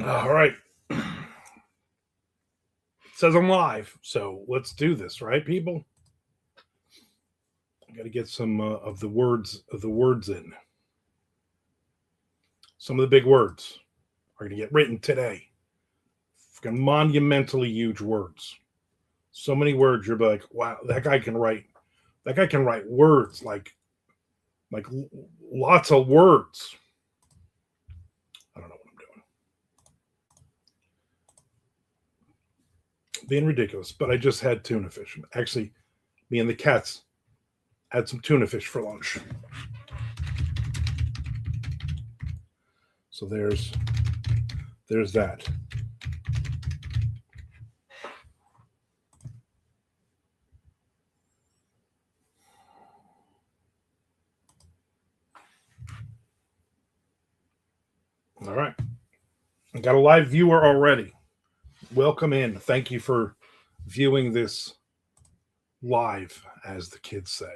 All right. It says I'm live, so let's do this, right, people? I got to get some of the words in. Some of the big words are going to get written today. Monumentally huge words. So many words you're like, wow, that guy can write. That guy can write words like lots of words. I don't know what I'm doing. Being ridiculous, but I just had tuna fish. Actually, me and the cats had some tuna fish for lunch. So there's that. All right. I got a live viewer already. Welcome in. Thank you for viewing this live, as the kids say.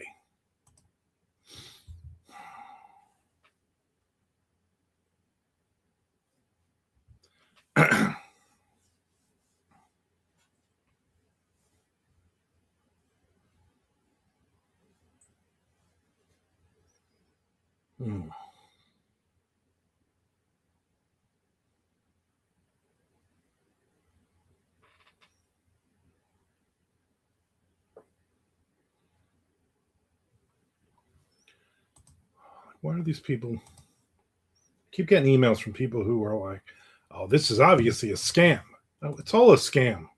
Why are these people? Keep getting emails from people who are like, "Oh, this is obviously a scam." No, it's all a scam.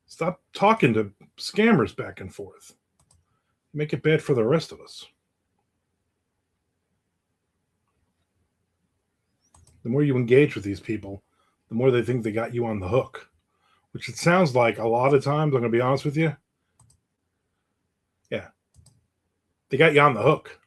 Stop talking to scammers back and forth. Make it bad for the rest of us. The more you engage with these people, the more they think they got you on the hook, which it sounds like a lot of times. I'm going to be honest with you. Yeah. They got you on the hook.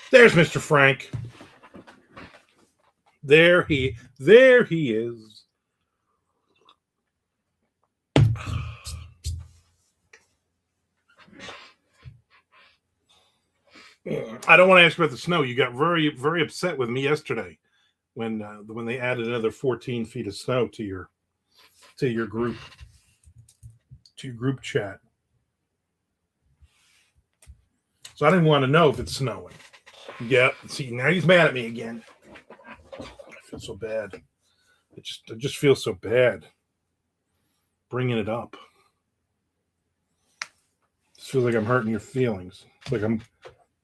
There's Mr. Frank. There There he is. I don't want to ask about the snow. You got very, very upset with me yesterday when they added another 14 feet of snow to your group chat. So I didn't want to know if it's snowing. Yeah, see, now he's mad at me again. I feel so bad. I just feel so bad bringing it up. It feels like I'm hurting your feelings. Like I'm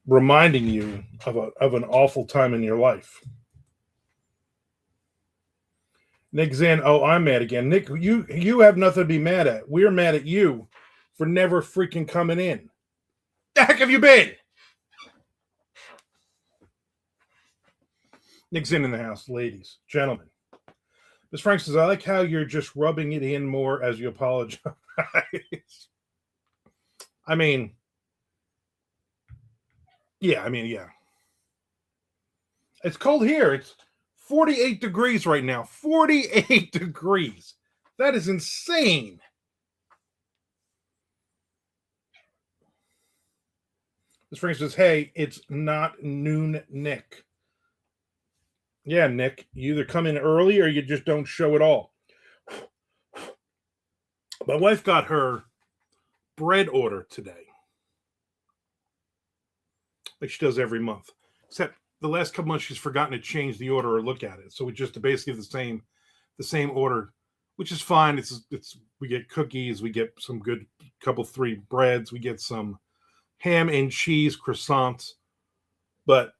reminding you of an awful time in your life. Nick Zan, oh, I'm mad again. Nick, you have nothing to be mad at. We're mad at you for never freaking coming in. The heck have you been? Nick's in the house, ladies, gentlemen. Miss Frank says, I like how you're just rubbing it in more as you apologize. I mean, yeah. It's cold here. It's 48 degrees right now. 48 degrees. That is insane. Miss Frank says, hey, it's not noon, Nick. Yeah, Nick, you either come in early or you just don't show at all. My wife got her bread order today, like she does every month. Except the last couple months she's forgotten to change the order or look at it. So it's just basically the same order, which is fine. It's we get cookies, we get some good three breads, we get some ham and cheese croissants, but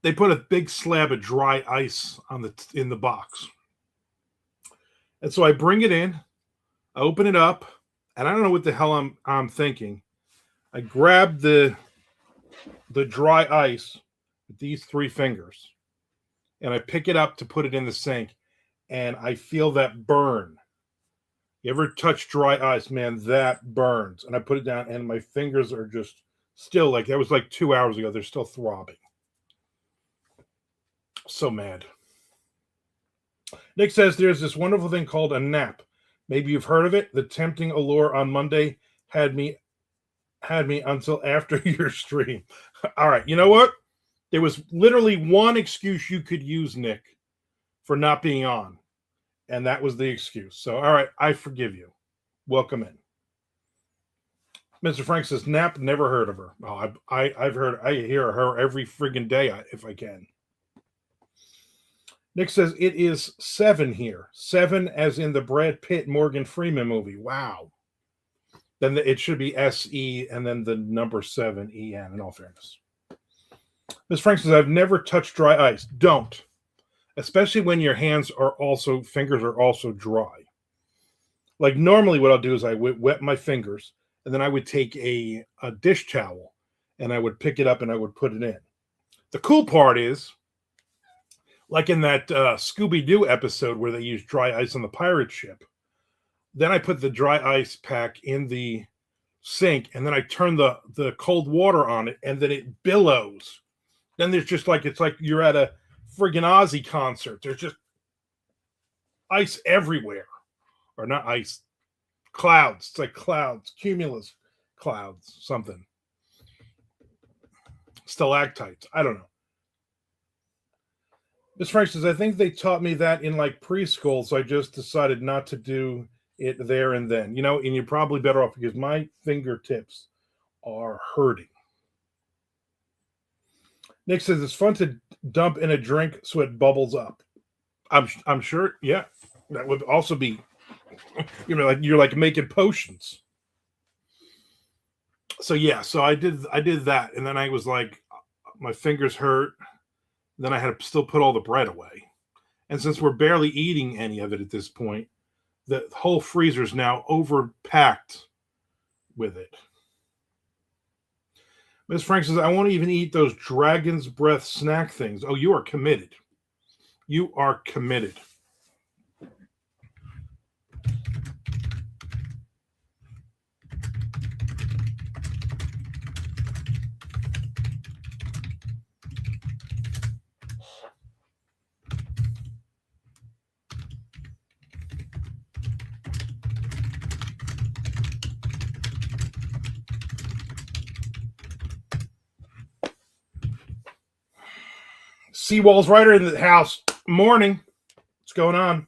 they put a big slab of dry ice in the box. And so I bring it in, I open it up, and I don't know what the hell I'm thinking. I grab the dry ice with these 3 fingers, and I pick it up to put it in the sink, and I feel that burn. You ever touch dry ice, man? That burns. And I put it down, and my fingers are just still that was like 2 hours ago. They're still throbbing. So mad. Nick says there's this wonderful thing called a nap. Maybe you've heard of it. The tempting allure on Monday had me until after your stream. All right, you know what? There was literally one excuse you could use, Nick, for not being on, and that was the excuse. So, all right, I forgive you. Welcome in. Mr. Frank says, nap, never heard of her. Oh, I hear her every friggin' day if I can. Nick says, it is 7 here. 7 as in the Brad Pitt, Morgan Freeman movie. Wow. Then it should be SE and then the number 7, EN, in all fairness. Ms. Frank says, I've never touched dry ice. Don't. Especially when your fingers are also dry. Like normally what I'll do is I would wet my fingers and then I would take a dish towel and I would pick it up and I would put it in. The cool part is, like in that Scooby-Doo episode where they used dry ice on the pirate ship, then I put the dry ice pack in the sink and then I turn the cold water on it and then it billows. Then there's just it's like you're at a friggin' Ozzy concert. There's just ice everywhere. Or not ice, clouds. It's like clouds, cumulus clouds, something. Stalactites. I don't know. Ms. Frank says, I think they taught me that in preschool, so I just decided not to do it there and then. And you're probably better off because my fingertips are hurting. Nick says, it's fun to dump in a drink so it bubbles up. I'm sure, yeah. That would also be, you're making potions. So yeah, so I did that, and then I was my fingers hurt. Then I had to still put all the bread away. And since we're barely eating any of it at this point, the whole freezer is now overpacked with it. Ms. Frank says, I won't even eat those dragon's breath snack things. Oh, you are committed. You are committed. Seawall's writer in the house. Morning. What's going on?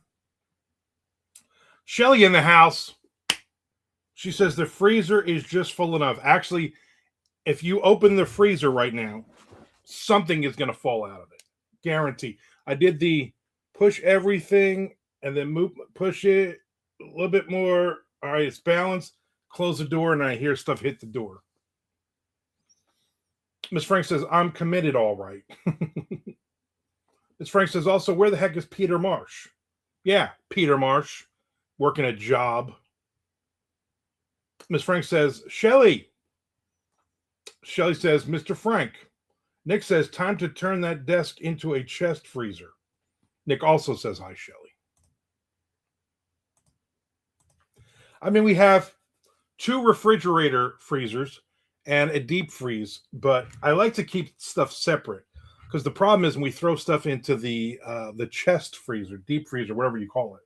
Shelly in the house. She says the freezer is just full enough. Actually, if you open the freezer right now, something is going to fall out of it. Guarantee. I did the push everything and then push it a little bit more. All right, it's balanced. Close the door, and I hear stuff hit the door. Miss Frank says, I'm committed, all right. Miss Frank says, also, where the heck is Peter Marsh? Yeah, Peter Marsh, working a job. Miss Frank says, Shelly. Shelly says, Mr. Frank. Nick says, time to turn that desk into a chest freezer. Nick also says, hi, Shelly. I mean, we have 2 refrigerator freezers and a deep freeze, but I like to keep stuff separate because the problem is when we throw stuff into the chest freezer, deep freezer, whatever you call it,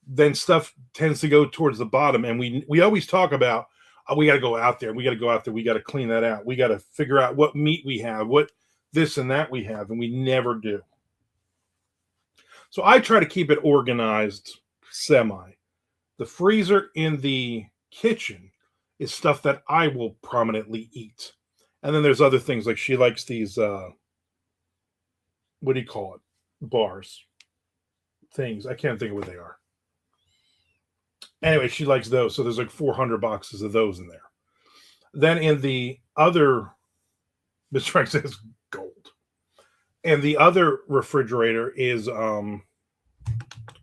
then stuff tends to go towards the bottom. And we always talk about, oh, we got to go out there. We got to clean that out. We got to figure out what meat we have, what this and that we have, and we never do. So I try to keep it organized semi. The freezer in the kitchen is stuff that I will prominently eat. And then there's other things like she likes these, what do you call it? Bars. Things. I can't think of what they are. Anyway, she likes those. So there's like 400 boxes of those in there. Then in the other, Miss Frank says gold. And the other refrigerator is, it's getting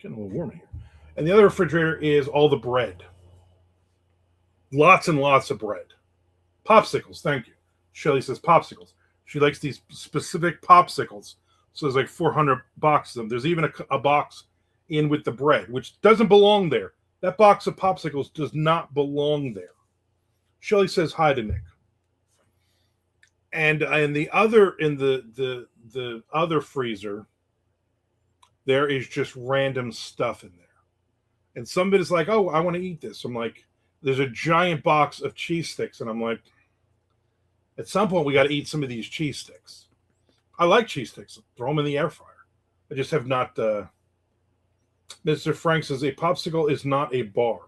a little warm here. And the other refrigerator is all the bread. Lots and lots of bread. Popsicles, thank you. Shelly says popsicles. She likes these specific popsicles. So there's like 400 boxes of them. There's even a box in with the bread, which doesn't belong there. That box of popsicles does not belong there. Shelly says hi to Nick. And in the other freezer, there is just random stuff in there. And somebody's like, oh, I want to eat this. I'm like, there's a giant box of cheese sticks. And I'm like, at some point, we got to eat some of these cheese sticks. I like cheese sticks. Throw them in the air fryer. I just have not. Mr. Frank says a popsicle is not a bar.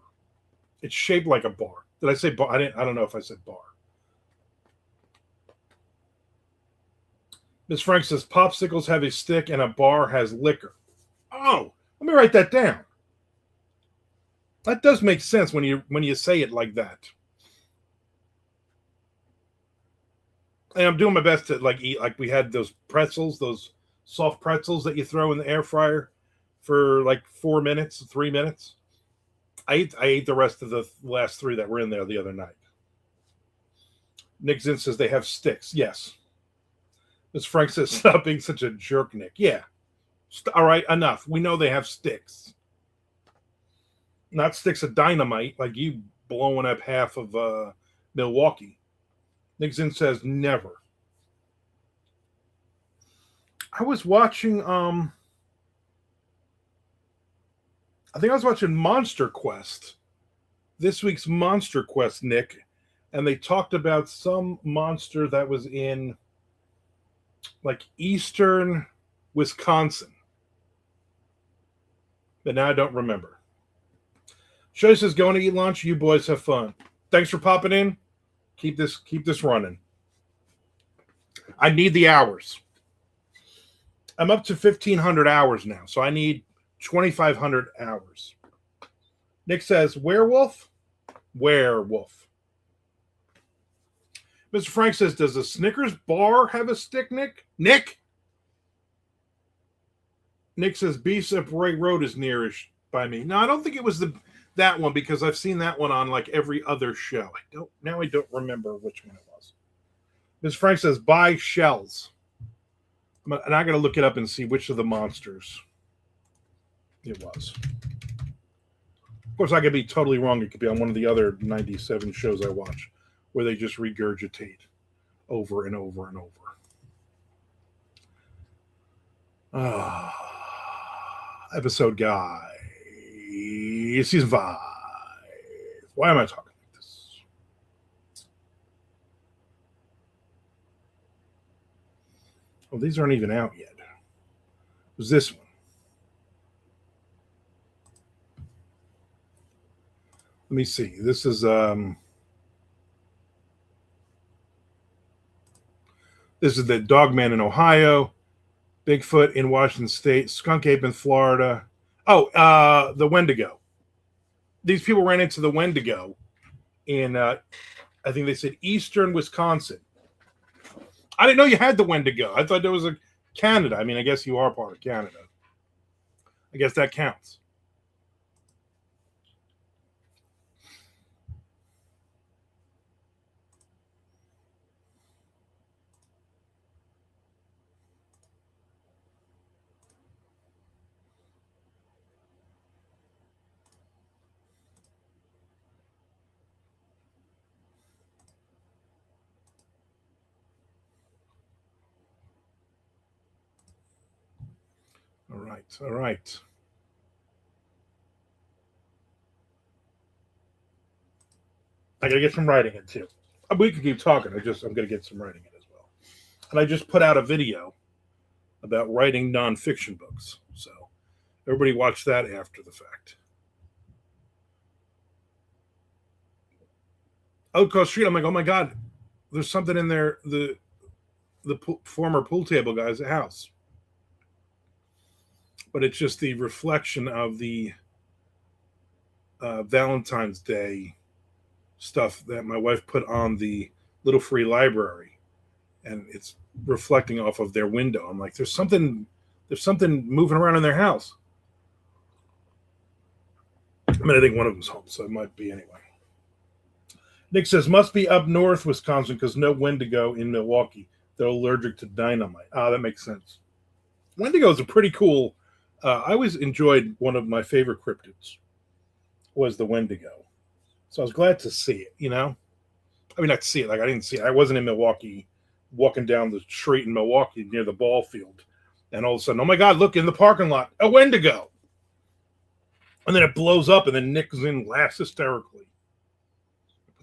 It's shaped like a bar. Did I say bar? I don't know if I said bar. Ms. Frank says popsicles have a stick and a bar has liquor. Oh, let me write that down. That does make sense when you say it like that. And I'm doing my best to eat like we had those pretzels, those soft pretzels that you throw in the air fryer for like 4 minutes, 3 minutes. I ate the rest of the last 3 that were in there the other night. Nick Zinn says they have sticks. Yes. Ms. Frank says, stop being such a jerk, Nick. Yeah. All right, enough. We know they have sticks. Not sticks of dynamite like you blowing up half of Milwaukee. Nick Zinn says never. I was watching I think I was watching Monster Quest. This week's Monster Quest, Nick. And they talked about some monster that was in like eastern Wisconsin. But now I don't remember. Shay says, going to eat lunch. You boys have fun. Thanks for popping in. Keep this running. I need the hours. I'm up to 1,500 hours now, so I need 2,500 hours. Nick says, werewolf? Werewolf. Mr. Frank says, does the Snickers bar have a stick, Nick? Nick says, Bishop Ray Road is nearish by me. No, I don't think it was that one because I've seen that one on like every other show. I don't remember which one it was. Ms. Frank says, buy shells. And I got to look it up and see which of the monsters it was. Of course, I could be totally wrong. It could be on one of the other 97 shows I watch where they just regurgitate over and over and over. Episode guy. Season 5. Why am I talking like this? Oh, these aren't even out yet. was this one. Let me see. This is the Dogman in Ohio, Bigfoot in Washington State, Skunk Ape in Florida. Oh, the Wendigo. These people ran into the Wendigo in, I think they said eastern Wisconsin. I didn't know you had the Wendigo. I thought there was a Canada. I mean, I guess you are part of Canada. I guess that counts. All right. All right. I gotta get some writing in too. We can keep talking. I'm gonna get some writing in as well. And I just put out a video about writing nonfiction books. So everybody watch that after the fact. Out across the street, I'm like, oh my god, there's something in there. The former pool table guy's house, but it's just the reflection of the Valentine's Day stuff that my wife put on the little free library, and it's reflecting off of their window. I'm like, there's something moving around in their house. I mean, I think one of them's home, so it might be anyway. Nick says, must be up north Wisconsin because no Wendigo in Milwaukee. They're allergic to dynamite. That makes sense. Wendigo is a pretty cool. I always enjoyed one of my favorite cryptids was the Wendigo. So I was glad to see it, you know? I mean, not to see it. Like, I didn't see it. I wasn't in Milwaukee walking down the street in Milwaukee near the ball field. And all of a sudden, oh my God, look in the parking lot, a Wendigo. And then it blows up, and then Nick Zinn laughs hysterically.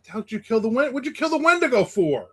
How'd you kill the Wendigo? What'd you kill the Wendigo for?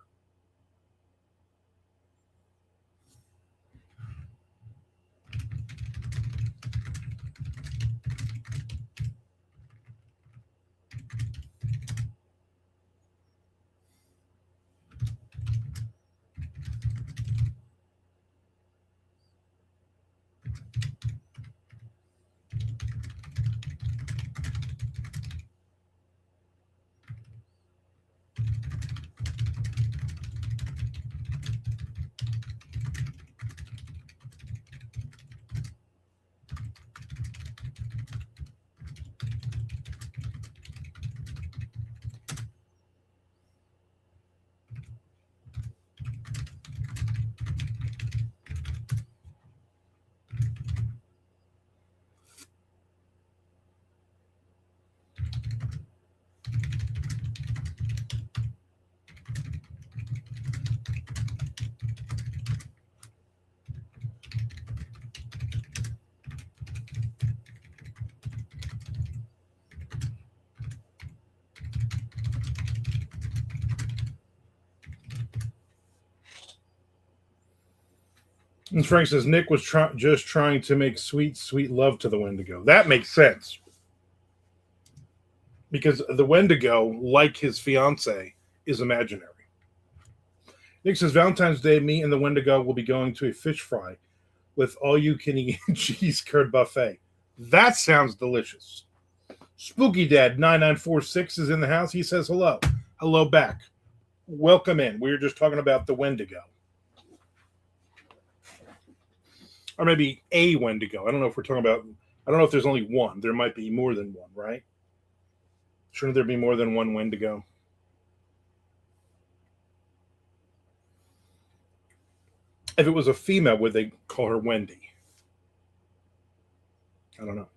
And Frank says Nick was just trying to make sweet, sweet love to the Wendigo. That makes sense. Because the Wendigo, like his fiance, is imaginary. Nick says Valentine's Day, me and the Wendigo will be going to a fish fry with all-you-can-eat cheese curd buffet. That sounds delicious. Spooky Dad 9946 is in the house. He says hello. Hello back. Welcome in. We were just talking about the Wendigo. Or maybe a Wendigo. I don't know if we're talking about, I don't know if there's only one. There might be more than one, right? Shouldn't there be more than one Wendigo? If it was a female, would they call her Wendy? I don't know.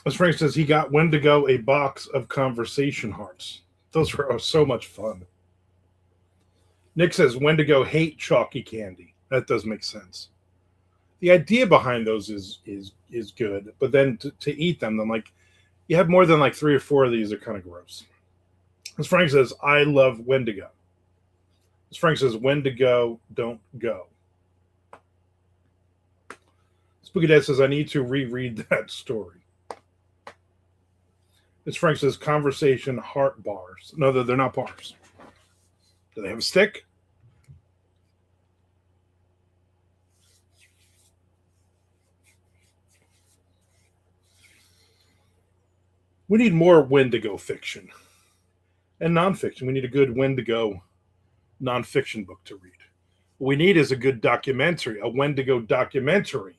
As Frank says, he got Wendigo a box of conversation hearts. Those were so much fun. Nick says Wendigo hate chalky candy. That does make sense. The idea behind those is good, but then to eat them, then like you have more than like 3 or 4 of these are kind of gross. As Frank says, I love Wendigo. As Frank says, Wendigo don't go. Spooky Dad says, I need to reread that story. As Frank says, conversation heart bars. No, they're not bars. Do they have a stick? We need more Wendigo fiction and nonfiction. We need a good Wendigo nonfiction book to read. What we need is a good documentary, a Wendigo documentary.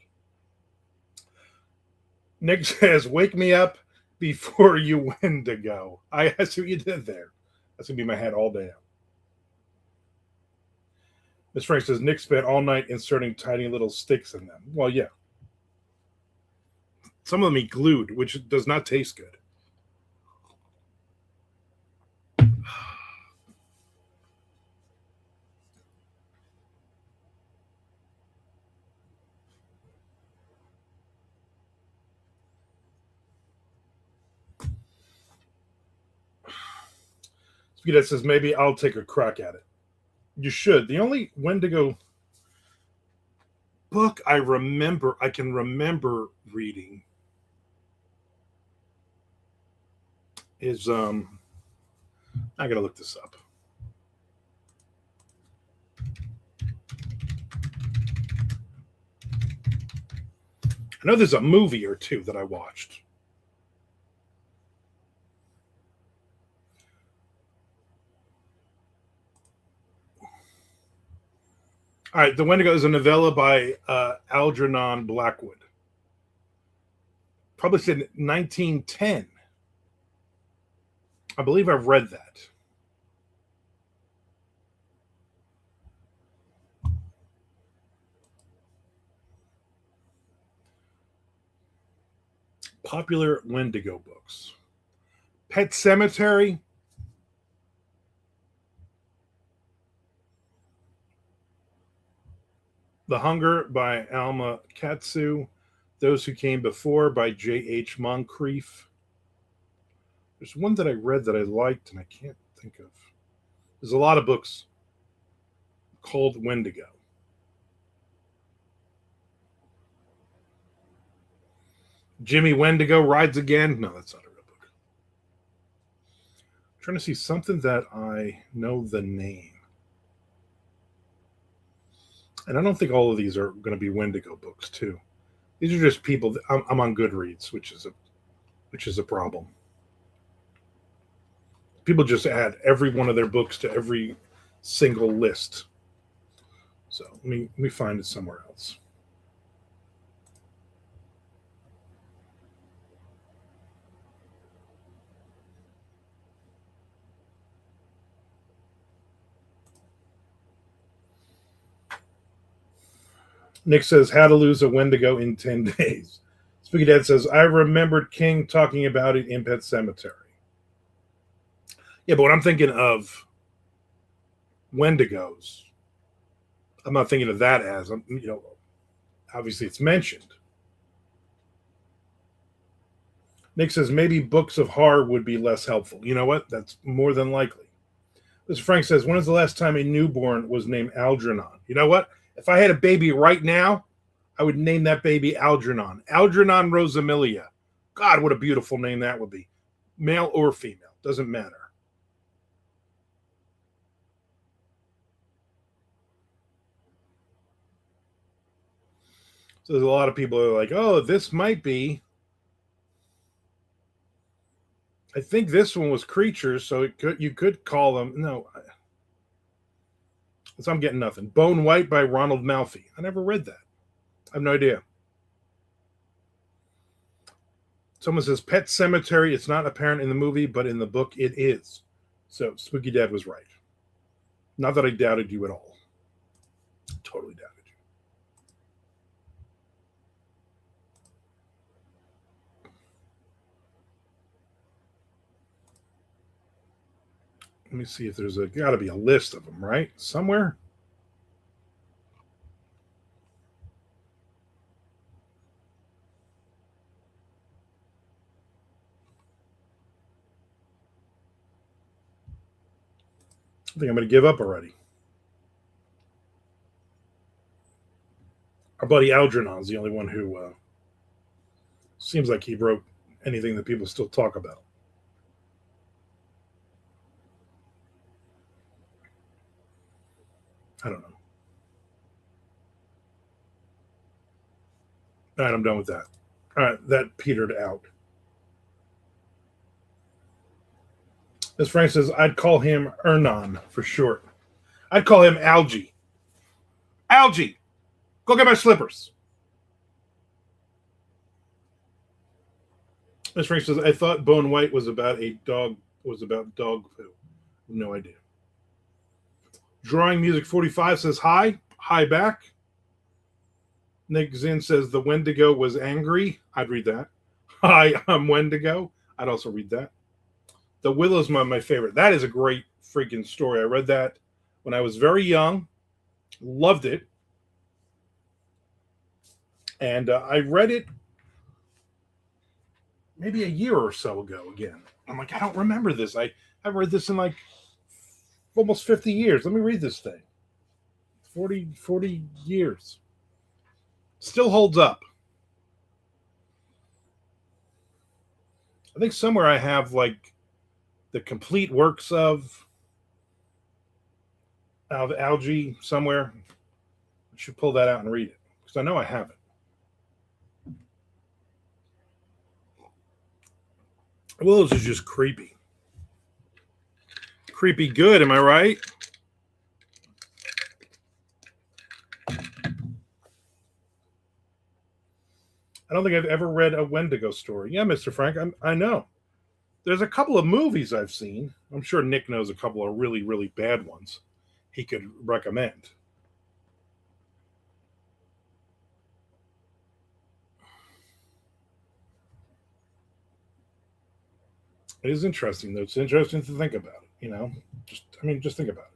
Nick says, wake me up before you Wendigo. I see what you did there. That's going to be my head all day. Miss Frank says, Nick spent all night inserting tiny little sticks in them. Well, yeah. Some of them he glued, which does not taste good. That says, maybe I'll take a crack at it. You should. The only Wendigo book I can remember reading is I gotta look this up. I know there's a movie or two that I watched. All right, The Wendigo is a novella by Algernon Blackwood. Published in 1910. I believe I've read that. Popular Wendigo books. Pet Cemetery. The Hunger by Alma Katsu. Those Who Came Before by J.H. Moncrief. There's one that I read that I liked and I can't think of. There's a lot of books called Wendigo. Jimmy Wendigo Rides Again. No, that's not a real book. I'm trying to see something that I know the name. And I don't think all of these are going to be Wendigo books, too. These are just people. I'm on Goodreads, which is a problem. People just add every one of their books to every single list. So let me find it somewhere else. Nick says, how to lose a Wendigo in 10 days. Spooky Dad says, I remembered King talking about it in Pet Cemetery. Yeah, but when I'm thinking of Wendigos, I'm not thinking of that as, obviously it's mentioned. Nick says, maybe books of horror would be less helpful. You know what? That's more than likely. Mr. Frank says, when is the last time a newborn was named Algernon? You know what? If I had a baby right now, I would name that baby Algernon. Algernon Rosamilia. God, what a beautiful name that would be. Male or female. Doesn't matter. So there's a lot of people who are like, oh, this might be. I think this one was creatures, so you could call them. No. So I'm getting nothing. Bone White by Ronald Malfi. I never read that. I have no idea. Someone says Pet Cemetery. It's not apparent in the movie, but in the book it is. So Spooky Dad was right. Not that I doubted you at all. Totally doubted you. Let me see if there's got to be a list of them, right? Somewhere. I think I'm going to give up already. Our buddy Algernon's the only one who seems like he wrote anything that people still talk about. I don't know. All right, I'm done with that. All right, that petered out. As Frank says, I'd call him Ernon for short. I'd call him Algie. Algie, go get my slippers. As Frank says, I thought Bone White was about dog poo. No idea. Drawing Music 45 says hi back. Nick Zinn says the Wendigo was angry. I'd read that. Hi, I'm Wendigo. I'd also read that. The Willow's my favorite. That is a great freaking story. I read that when I was very young. Loved it. And I read it maybe a year or so ago again. I'm like, I don't remember this. I've read this in like almost 50 years. Let me read this thing. 40 years. Still holds up. I think somewhere I have like the complete works of Algie somewhere. I should pull that out and read it because I know I have it. Willows is just creepy. Creepy good, am I right? I don't think I've ever read a Wendigo story. Yeah, Mr. Frank, I know. There's a couple of movies I've seen. I'm sure Nick knows a couple of really, really bad ones he could recommend. It is interesting, though. It's interesting to think about it, you know? Just think about it.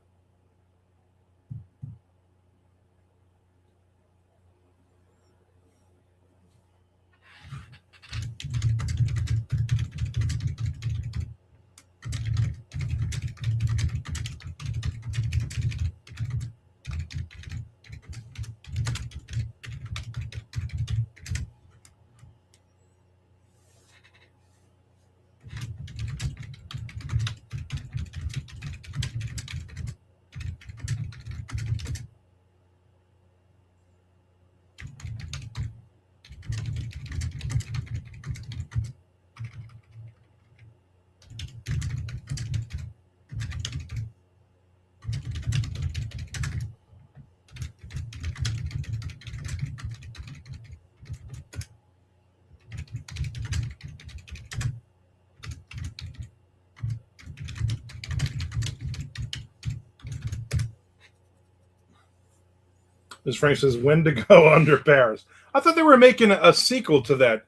As Frank says, Wendigo under Paris. I thought they were making a sequel to that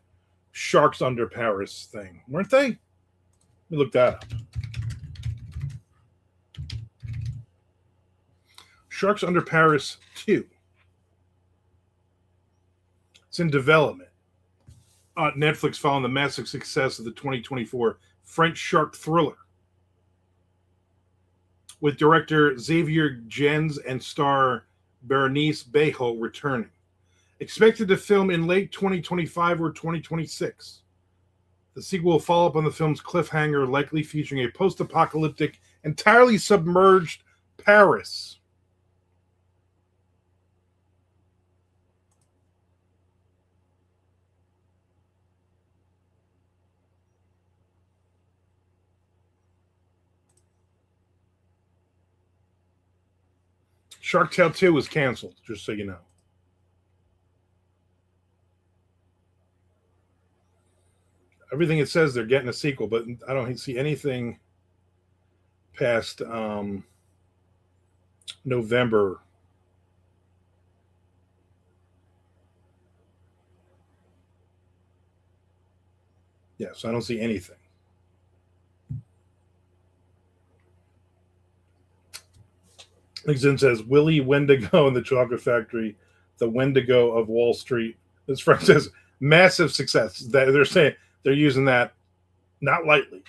Sharks Under Paris thing, weren't they? Let me look that up. Sharks Under Paris 2. It's in development. Netflix following the massive success of the 2024 French shark thriller with director Xavier Gens and star Berenice Bejo returning. Expected to film in late 2025 or 2026. The sequel will follow up on the film's cliffhanger, likely featuring a post-apocalyptic, entirely submerged Paris. Shark Tale 2 was canceled, just so you know. Everything it says they're getting a sequel, but I don't see anything past November. Yeah, so I don't see anything. LinkedIn says Willy Wendigo and the Chocolate Factory, the Wendigo of Wall Street. This friend says massive success. They're saying they're using that not lightly.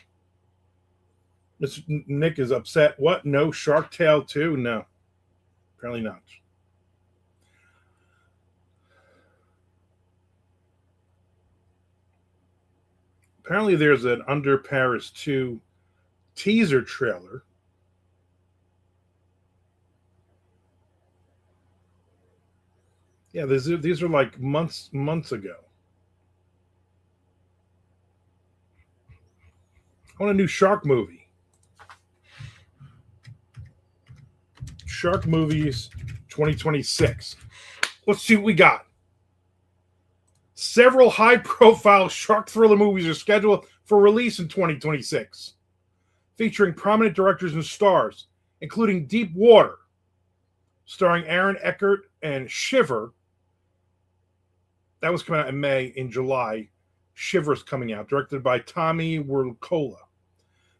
Mr. Nick is upset. What? No Shark Tale 2? No. Apparently not. Apparently there's an Under Paris 2 teaser trailer. Yeah, these are like months ago. I want a new shark movie. Shark movies 2026. Let's see what we got. Several high-profile shark thriller movies are scheduled for release in 2026, featuring prominent directors and stars, including Deep Water, starring Aaron Eckhart and Shiver. That was coming out in May. In July, Shiver's coming out, directed by Tommy Wirkola.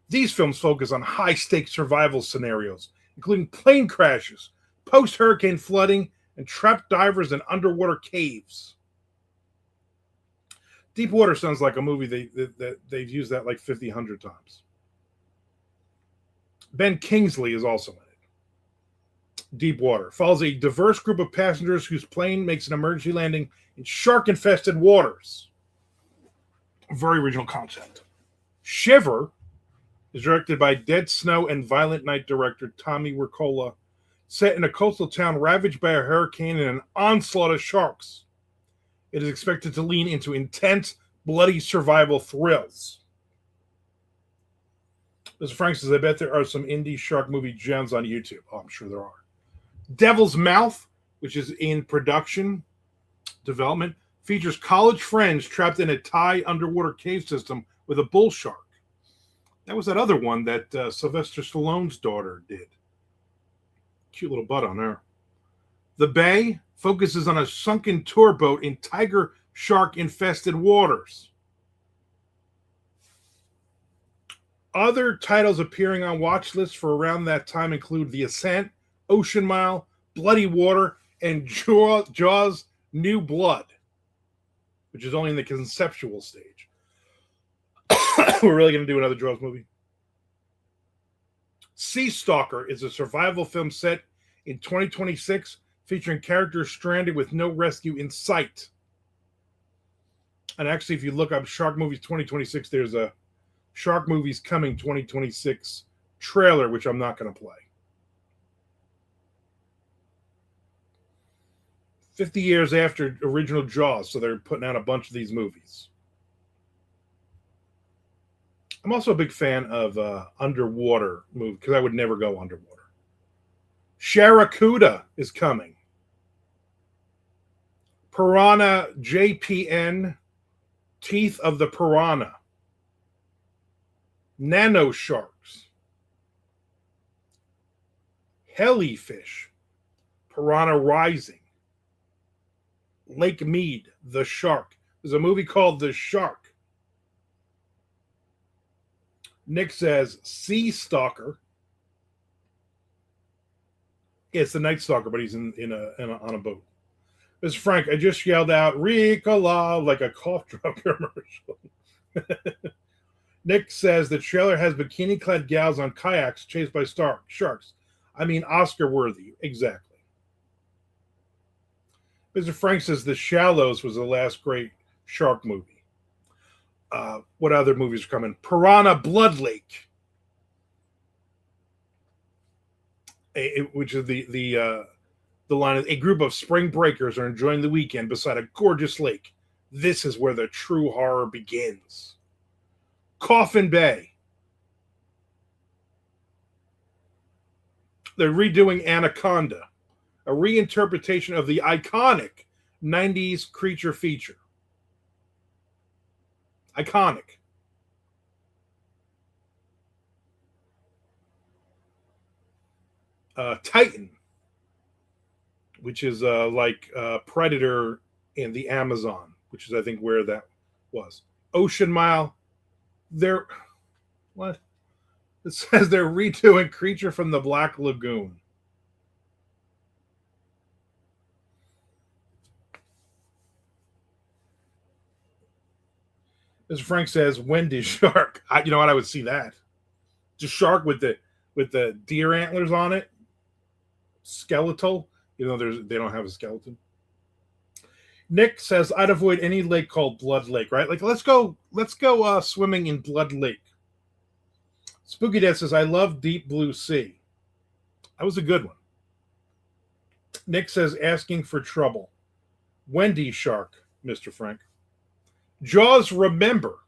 These films focus on high-stakes survival scenarios, including plane crashes, post-hurricane flooding, and trapped divers in underwater caves. Deep Water sounds like a movie that they've used that like 50, 100 times. Ben Kingsley is also in it. Deep Water follows a diverse group of passengers whose plane makes an emergency landing in shark-infested waters. Very original concept. Shiver is directed by Dead Snow and Violent Night director Tommy Wirkola, set in a coastal town ravaged by a hurricane and an onslaught of sharks. It is expected to lean into intense, bloody survival thrills. Mr. Frank says, I bet there are some indie shark movie gems on YouTube. Oh, I'm sure there are. Devil's Mouth, which is in production development, features college friends trapped in a Thai underwater cave system with a bull shark. That was that other one that Sylvester Stallone's daughter did. Cute little butt on her. The Bay focuses on a sunken tour boat in tiger shark-infested waters. Other titles appearing on watch lists for around that time include The Ascent, Ocean Mile, Bloody Water, and Jaws New Blood, which is only in the conceptual stage. We're really going to do another Jaws movie. Sea Stalker is a survival film set in 2026 featuring characters stranded with no rescue in sight. And actually, if you look up Shark Movies 2026, there's a Shark Movies Coming 2026 trailer, which I'm not going to play. 50 years after original Jaws, so they're putting out a bunch of these movies. I'm also a big fan of underwater movies because I would never go underwater. Sharakuda is coming. Piranha JPN, Teeth of the Piranha. Nano Sharks. Helifish. Piranha Rising. Lake Mead, The Shark. There's a movie called The Shark. Nick says Sea Stalker. Yeah, it's the Night Stalker, but he's on a boat. Mr. Frank, I just yelled out Ricola like a cough drop commercial. Nick says the trailer has bikini-clad gals on kayaks chased by sharks. I mean, Oscar-worthy. Exactly. Mr. Frank says The Shallows was the last great shark movie. What other movies are coming? Piranha Blood Lake, which is the line of a group of spring breakers are enjoying the weekend beside a gorgeous lake. This is where the true horror begins. Coffin Bay. They're redoing Anaconda, a reinterpretation of the iconic 90s creature feature. Iconic. Titan, which is like Predator in the Amazon, which is, I think, where that was. Ocean Mile. What? It says they're redoing Creature from the Black Lagoon. Mr. Frank says, Wendy's shark. You know what? I would see that. Just shark with the deer antlers on it, skeletal. They don't have a skeleton. Nick says, I'd avoid any lake called Blood Lake. Right? Like let's go swimming in Blood Lake. Spooky Dad says, I love Deep Blue Sea. That was a good one. Nick says, asking for trouble. Wendy shark, Mr. Frank. Jaws, remember.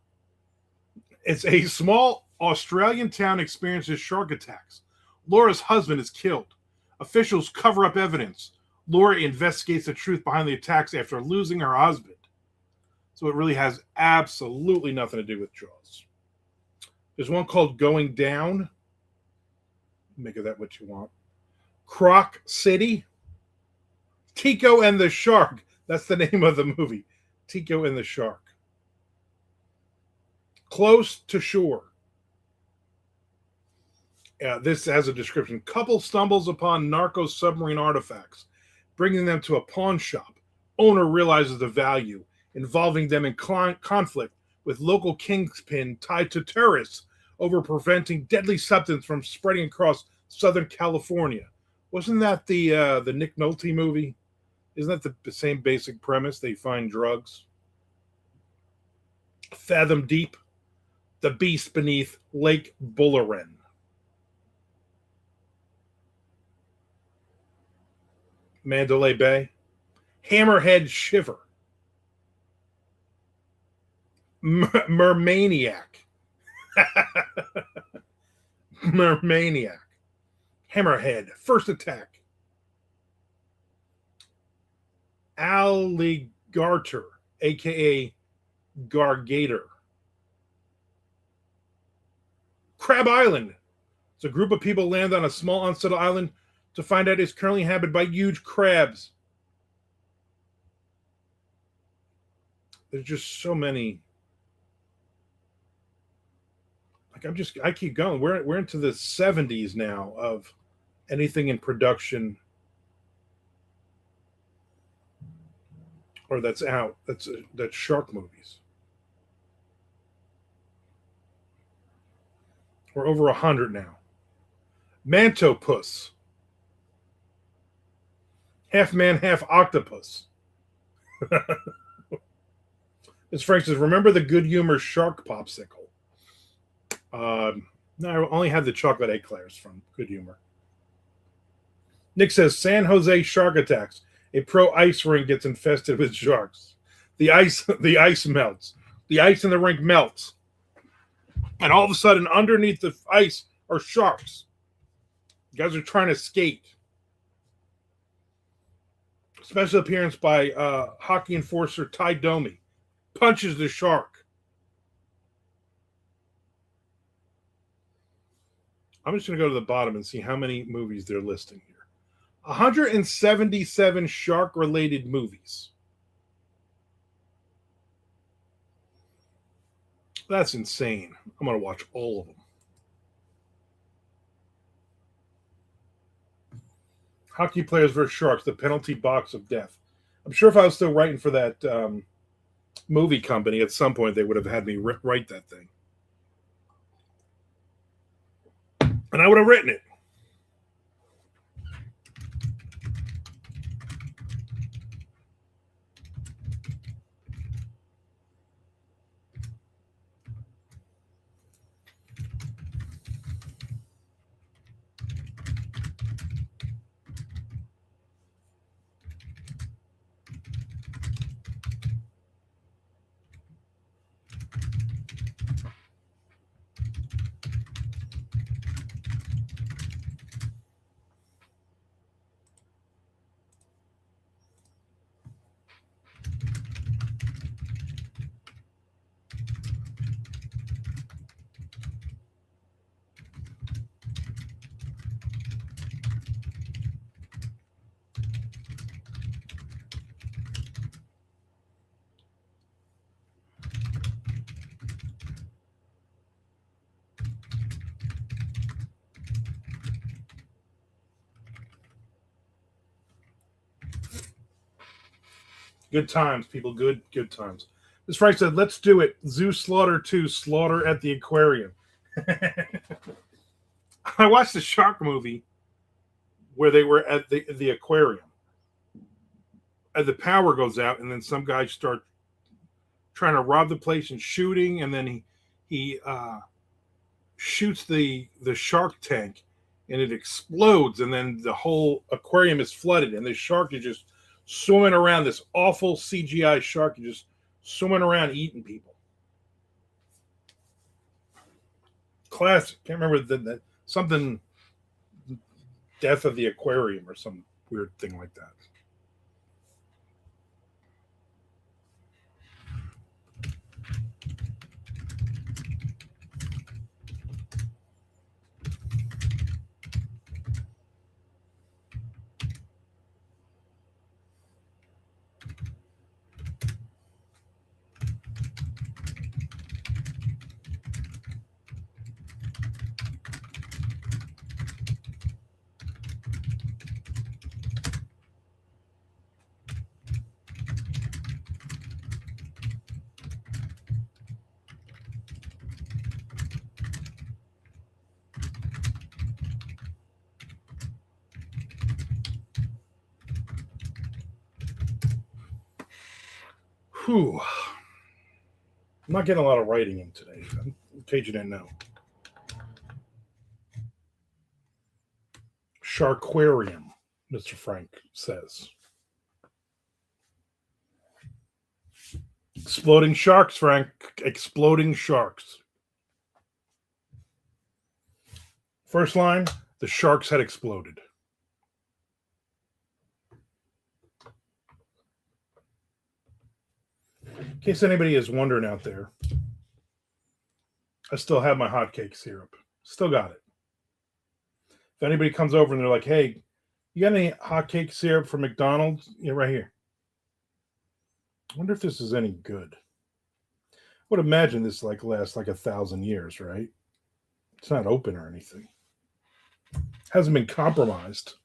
It's a small Australian town experiences shark attacks. Laura's husband is killed. Officials cover up evidence. Laura investigates the truth behind the attacks after losing her husband. So it really has absolutely nothing to do with Jaws. There's one called Going Down. Make of that what you want. Croc City. Tico and the Shark. That's the name of the movie. Tico and the Shark. Close to Shore. This has a description. Couple stumbles upon narco submarine artifacts, bringing them to a pawn shop. Owner realizes the value, involving them in conflict with local kingpin tied to terrorists over preventing deadly substance from spreading across Southern California. Wasn't that the Nick Nolte movie? Isn't that the same basic premise? They find drugs. Fathom Deep. The Beast Beneath Lake Bullaren. Mandalay Bay. Hammerhead Shiver. Mermaniac. Mermaniac. Hammerhead. First Attack. Alligator, a.k.a. Gargator. Crab Island. It's a group of people land on a small unsettled island to find out it's currently inhabited by huge crabs. There's just so many. I keep going. We're into the 70s now of anything in production or that's out. That's shark movies. We're over 100 now. Mantopus. Half man, half octopus. As Frank says, remember the Good Humor shark popsicle? No, I only had the chocolate eclairs from Good Humor. Nick says, San Jose shark attacks. A pro ice rink gets infested with sharks. The ice melts. The ice in the rink melts. And all of a sudden, underneath the ice are sharks. You guys are trying to skate. Special appearance by hockey enforcer Ty Domi. Punches the shark. I'm just going to go to the bottom and see how many movies they're listing here. 177 shark-related movies. That's insane. I'm going to watch all of them. Hockey players versus sharks, the penalty box of death. I'm sure if I was still writing for that movie company, at some point they would have had me write that thing. And I would have written it. Good times, people. Good times. As Frank said, let's do it. Zoo Slaughter 2, Slaughter at the Aquarium. I watched the shark movie where they were at the aquarium. And the power goes out, and then some guys start trying to rob the place and shooting, and then he shoots the shark tank, and it explodes, and then the whole aquarium is flooded, and the shark is just swimming around. This awful CGI shark is just swimming around eating people. Classic. Can't remember the something Death of the Aquarium or some weird thing like that. Whew. I'm not getting a lot of writing in today, in case you didn't know. Sharkquarium, Mr. Frank says. Exploding sharks, Frank. Exploding sharks. First line, the sharks had exploded. In case anybody is wondering out there, I still have my hotcake syrup. Still got it. If anybody comes over and they're like, hey, you got any hotcake syrup from McDonald's? Yeah, right here. I wonder if this is any good. I would imagine this lasts 1,000 years, right? It's not open or anything. Hasn't been compromised.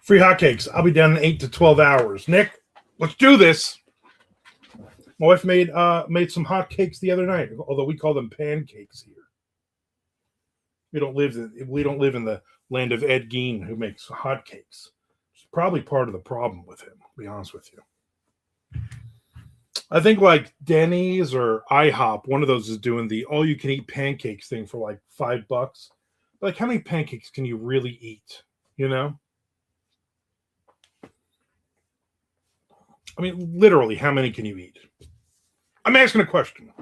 Free hotcakes. I'll be done in 8 to 12 hours. Nick, let's do this. My wife made some hotcakes the other night, although we call them pancakes here. We don't live in the land of Ed Gein, who makes hotcakes. It's probably part of the problem with him, to be honest with you. I think like Denny's or IHOP, one of those is doing the all-you-can-eat pancakes thing for $5. Like, how many pancakes can you really eat? You know? I mean, literally, how many can you eat? I'm asking a question.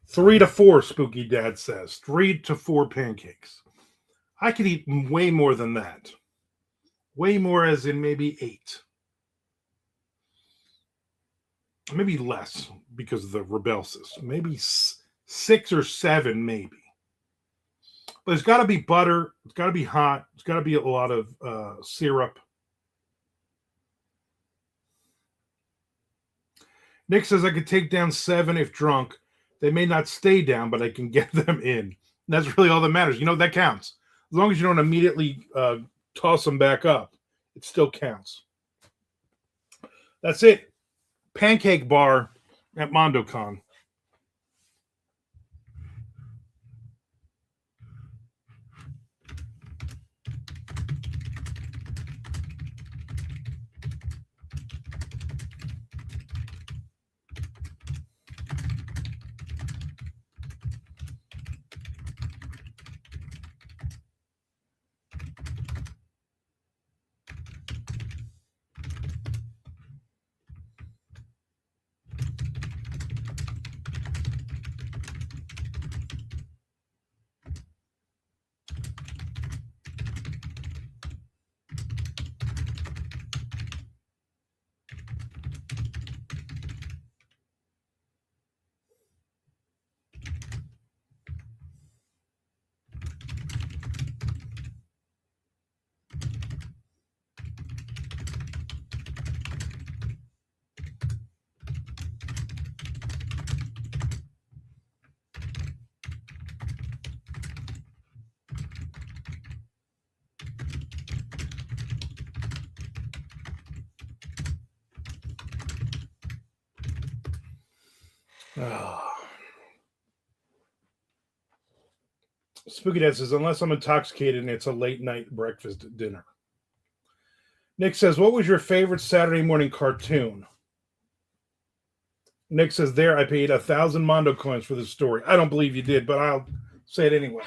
Three to four, Spooky Dad says. 3 to 4 pancakes. I could eat way more than that. Way more as in maybe 8. Maybe less because of the rebel system. Maybe 6 or 7, maybe. But it's got to be butter. It's got to be hot. It's got to be a lot of syrup. Nick says I could take down 7 if drunk. They may not stay down, but I can get them in. And that's really all that matters. That counts. As long as you don't immediately toss them back up, it still counts. That's it. Pancake bar at MondoCon. Spooky Dad says, unless I'm intoxicated and it's a late night breakfast dinner. Nick says, what was your favorite Saturday morning cartoon? Nick says, there, I paid 1,000 Mondo coins for this story. I don't believe you did, but I'll say it anyway.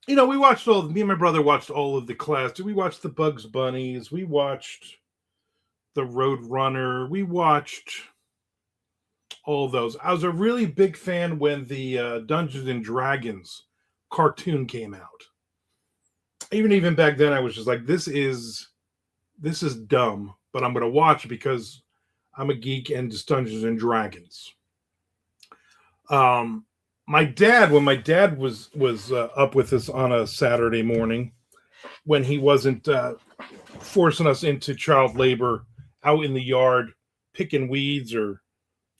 We watched me and my brother watched all of the classics. We watched the Bugs Bunnies. We watched the Road Runner. We watched all of those. I was a really big fan when the Dungeons and Dragons cartoon came out. Even back then, I was just like, this is dumb, but I'm going to watch it because I'm a geek and just Dungeons and Dragons. When my dad was up with us on a Saturday morning, when he wasn't forcing us into child labor out in the yard, picking weeds or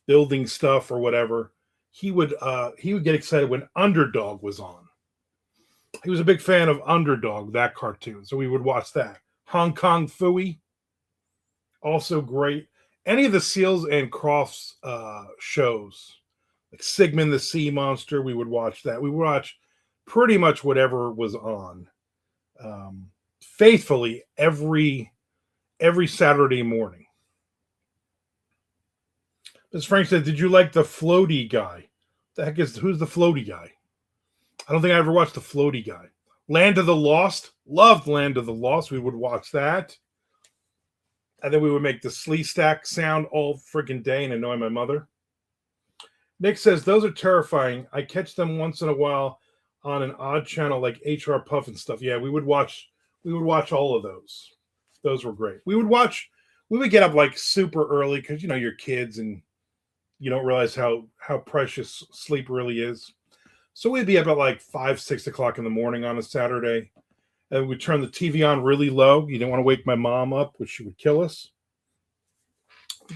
building stuff or whatever, he would get excited when Underdog was on. He was a big fan of Underdog, that cartoon, so we would watch that. Hong Kong Phooey, also great. Any of the Seals and Crofts shows, like Sigmund the Sea Monster, we would watch that. We would watch pretty much whatever was on, faithfully every Saturday morning. As Frank said, did you like the floaty guy? Who's the floaty guy? I don't think I ever watched the floaty guy. Land of the Lost. Loved Land of the Lost. We would watch that. And then we would make the slee stack sound all freaking day and annoy my mother. Nick says, those are terrifying. I catch them once in a while on an odd channel like HR Puff and stuff. Yeah, we would watch all of those. Those were great. We would get up like super early because, you're kids and you don't realize how precious sleep really is. So we'd be up at like 5, 6 o'clock in the morning on a Saturday. And we'd turn the TV on really low. You didn't want to wake my mom up, which she would kill us.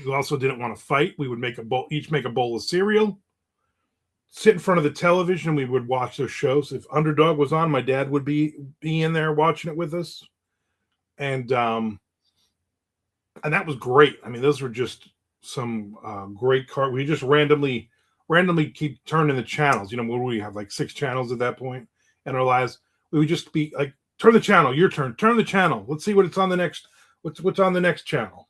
We also didn't want to fight. We would each make a bowl of cereal, sit in front of the television, and we would watch those shows. If Underdog was on, my dad would be in there watching it with us. And that was great. I mean, those were just some great cards. We just randomly keep turning the channels. What do we have, like 6 channels at that point in our lives? We would just be like, turn the channel, your turn, turn the channel. Let's see what's on the next channel.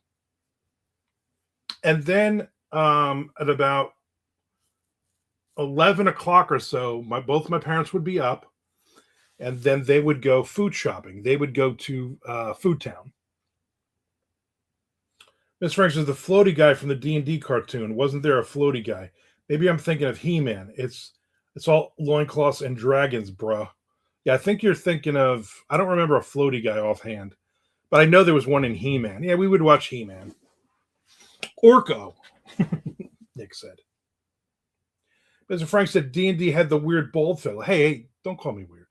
And then at about 11 o'clock or so, both my parents would be up, and then they would go food shopping. They would go to Food Town. Miss Frank says, the floaty guy from the D&D cartoon. Wasn't there a floaty guy? Maybe I'm thinking of He-Man. It's all loincloths and dragons, bruh. Yeah, I think you're thinking of, I don't remember a floaty guy offhand, but I know there was one in He-Man. Yeah, we would watch He-Man. Orko. Nick said. Mr. Frank said D&D had the weird bald fella. Hey, don't call me weird.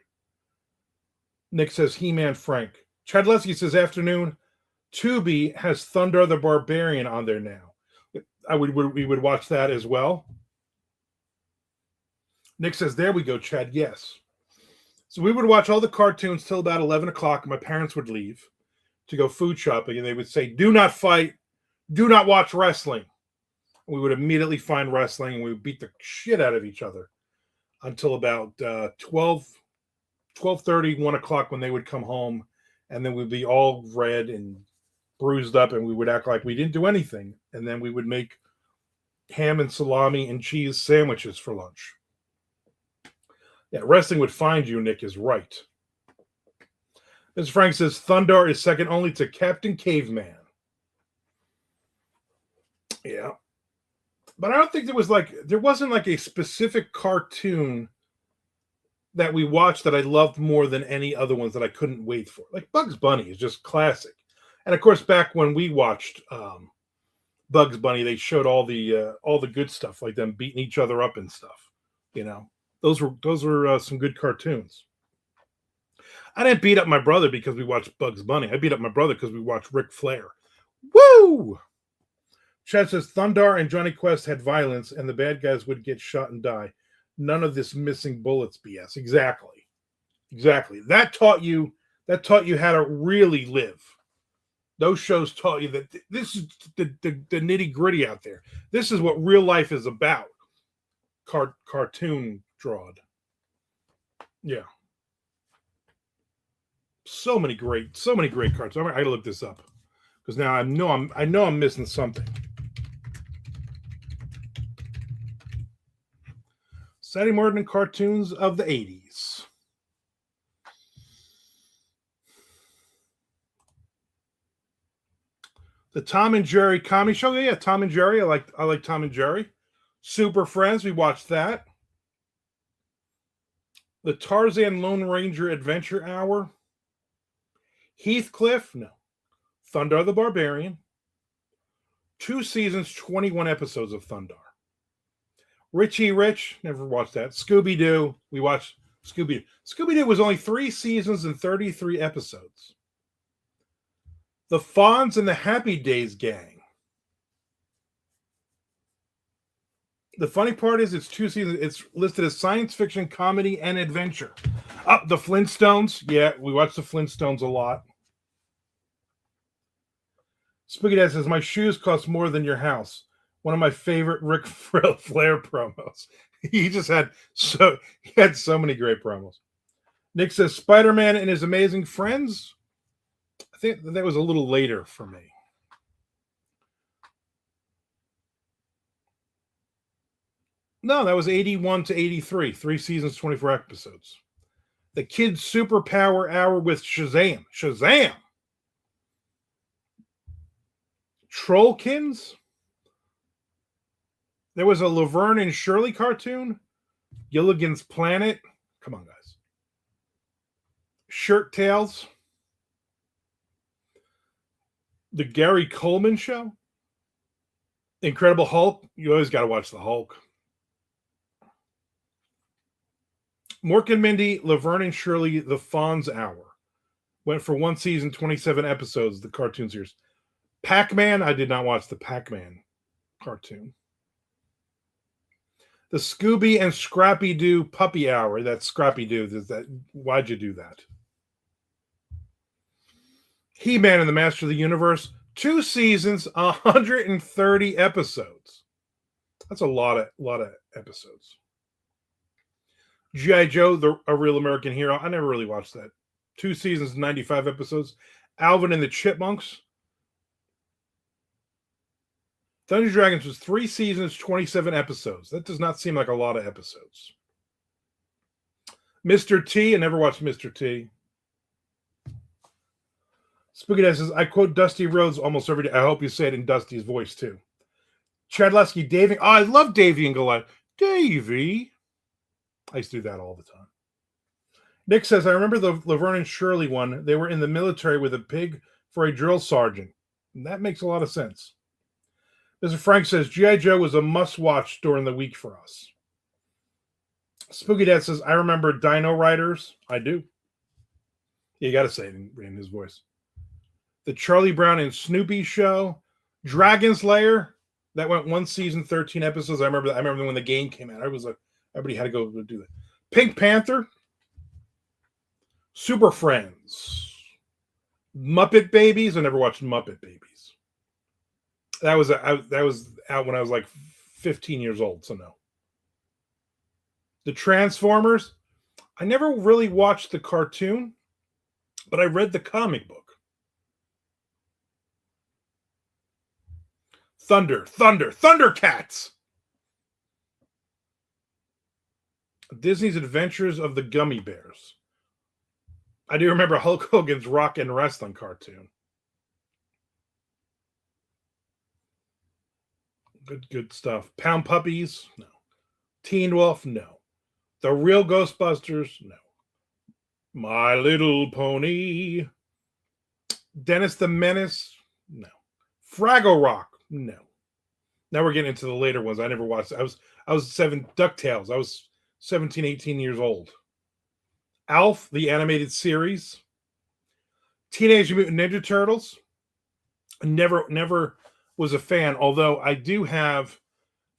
Nick says He-Man Frank. Chad Lesky says afternoon. Tubi has Thunder the Barbarian on there now. We would watch that as well. Nick says, there we go, Chad. Yes. So we would watch all the cartoons till about 11 o'clock, and my parents would leave to go food shopping, and they would say, do not fight, do not watch wrestling. We would immediately find wrestling, and we would beat the shit out of each other until about 12:30, 1 o'clock when they would come home, and then we'd be all red and bruised up, and we would act like we didn't do anything, and then we would make ham and salami and cheese sandwiches for lunch. Yeah, wrestling would find you, Nick is right. Mr. Frank says Thundar is second only to Captain Caveman. Yeah. But I don't think there wasn't like a specific cartoon that we watched that I loved more than any other ones that I couldn't wait for. Like Bugs Bunny is just classic. And of course, back when we watched Bugs Bunny, they showed all the good stuff, like them beating each other up and stuff. You know, those were some good cartoons. I didn't beat up my brother because we watched Bugs Bunny. I beat up my brother because we watched Ric Flair. Woo! Chad says Thundar and Johnny Quest had violence, and the bad guys would get shot and die. None of this missing bullets BS. Exactly. That taught you how to really live. Those shows taught you that this is the nitty gritty out there. This is what real life is about. Cartoon drawed. Yeah. So many great cartoons. I gotta look this up because now I know I'm missing something. Saturday morning cartoons of the 80s. The Tom and Jerry comedy show. Yeah, Tom and Jerry. I like Tom and Jerry. Super Friends. We watched that. The Tarzan Lone Ranger Adventure Hour. Heathcliff. No. Thundar the Barbarian. 2 seasons, 21 episodes of Thundar. Richie Rich. Never watched that. Scooby-Doo. We watched Scooby-Doo. Scooby-Doo was only 3 seasons and 33 episodes. The Fonz and the Happy Days Gang. The funny part is it's 2 seasons. It's listed as science fiction, comedy, and adventure. The Flintstones. Yeah, we watched the Flintstones a lot. Spooky Dad says, my shoes cost more than your house. One of my favorite Ric Flair promos. He had so many great promos. Nick says, Spider-Man and His Amazing Friends. I think that was a little later for me. No, that was 81 to 83. 3 seasons, 24 episodes. The Kids Superpower Hour with Shazam. Shazam! Trollkins. There was a Laverne and Shirley cartoon. Gilligan's Planet. Come on, guys. Shirt Tales. The Gary Coleman Show. Incredible Hulk. You always got to watch the Hulk. Mork and Mindy, Laverne and Shirley, The Fonz Hour. Went for 1 season, 27 episodes, the cartoon series. Pac-Man. I did not watch the Pac-Man cartoon. The Scooby and Scrappy-Doo Puppy Hour. That's Scrappy-Doo. Why'd you do that? He-Man and the Master of the Universe. 2 seasons, 130 episodes. That's a lot of episodes. G.I. Joe, A Real American Hero. I never really watched that. 2 seasons, 95 episodes. Alvin and the Chipmunks. Dungeons & Dragons was 3 seasons, 27 episodes. That does not seem like a lot of episodes. Mr. T. I never watched Mr. T. Spooky Dad says, I quote Dusty Rhodes almost every day. I hope you say it in Dusty's voice, too. Chad Lesky, Davey. Oh, I love Davey and Goliath. Davey. I used to do that all the time. Nick says, I remember the Laverne and Shirley one. They were in the military with a pig for a drill sergeant. And that makes a lot of sense. Mr. Frank says G.I. Joe was a must-watch during the week for us. Spooky Dad says, I remember Dino Riders. I do. You got to say it in his voice. The Charlie Brown and Snoopy show. Dragon's Lair. That went one season, 13 episodes. I remember when the game came out. Everybody had to go do that. Pink Panther. Super Friends. Muppet Babies. I never watched Muppet Babies. That was out when I was like 15 years old, so no. The Transformers. I never really watched the cartoon, but I read the comic book. Thundercats. Disney's Adventures of the Gummy Bears. I do remember Hulk Hogan's Rock and Wrestling cartoon. Good stuff. Pound Puppies? No. Teen Wolf? No. The Real Ghostbusters? No. My Little Pony? Dennis the Menace? No. Fraggle Rock? No. Now we're getting into the later ones. I never watched. I was DuckTales. I was 17, 18 years old. Alf, the animated series. Teenage Mutant Ninja Turtles. Never was a fan, although I do have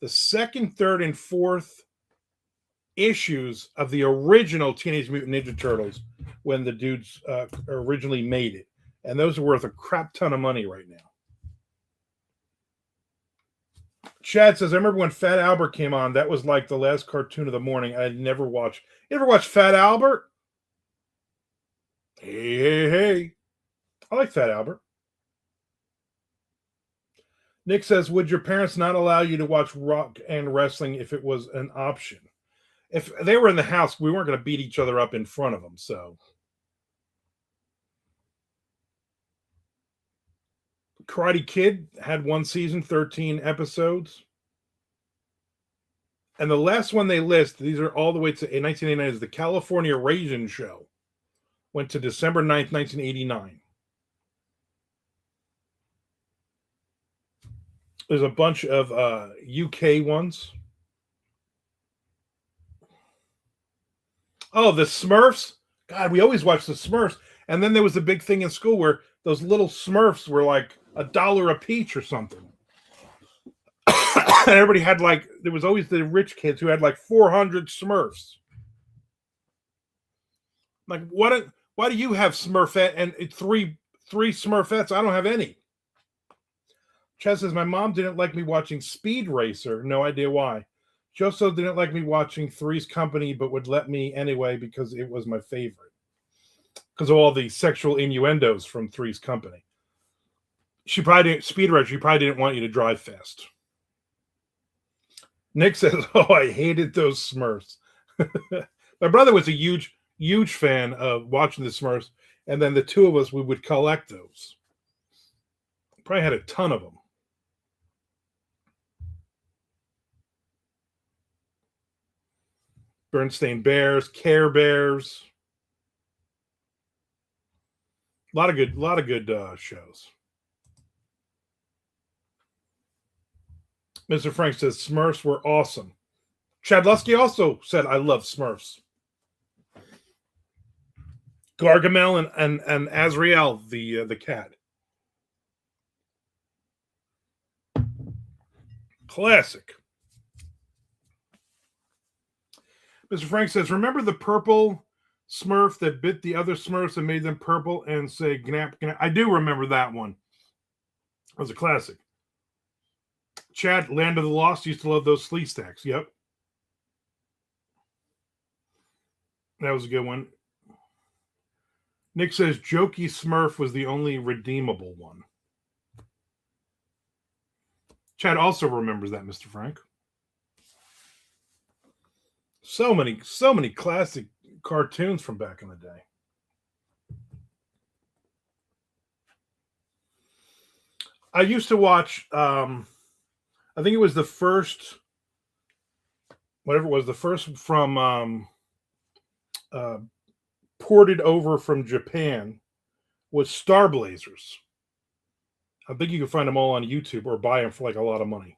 the second, third, and fourth issues of the original Teenage Mutant Ninja Turtles when the dudes originally made it. And those are worth a crap ton of money right now. Chad says, I remember when Fat Albert came on. That was like the last cartoon of the morning. I had never watched. You ever watch Fat Albert? Hey. I like Fat Albert. Nick says, would your parents not allow you to watch rock and wrestling if it was an option? If they were in the house, we weren't going to beat each other up in front of them, so. Karate Kid had one season, 13 episodes. And the last one they list, these are all the way to 1989, is the California Raisin Show. Went to December 9th, 1989. There's a bunch of UK ones. Oh, the Smurfs. God, we always watched the Smurfs. And then there was a big thing in school where those little Smurfs were like $1 a piece or something. And everybody had there was always the rich kids who had 400 Smurfs. Like, why do you have Smurfette and three Smurfettes? I don't have any. Chaz says, my mom didn't like me watching Speed Racer. No idea why. She also didn't like me watching Three's Company, but would let me anyway because it was my favorite. Because of all the sexual innuendos from Three's Company. Speed Racer, she probably didn't want you to drive fast. Nick says, oh, I hated those Smurfs. My brother was a huge fan of watching the Smurfs. And then the two of us, we would collect those. Probably had a ton of them. Bernstein Bears, Care Bears. A lot of good shows. Mr. Frank says Smurfs were awesome. Chad Lusky also said, I love Smurfs. Gargamel and Azrael, the cat. Classic. Mr. Frank says, remember the purple Smurf that bit the other Smurfs and made them purple and say, gnap, gnap? I do remember that one. It was a classic. Chad, Land of the Lost, used to love those flea stacks. Yep. That was a good one. Nick says, Jokey Smurf was the only redeemable one. Chad also remembers that, Mr. Frank. So many classic cartoons from back in the day. I used to watch, I think it was the first, whatever it was, the first from ported over from Japan was Star Blazers. I think you can find them all on YouTube or buy them for like a lot of money.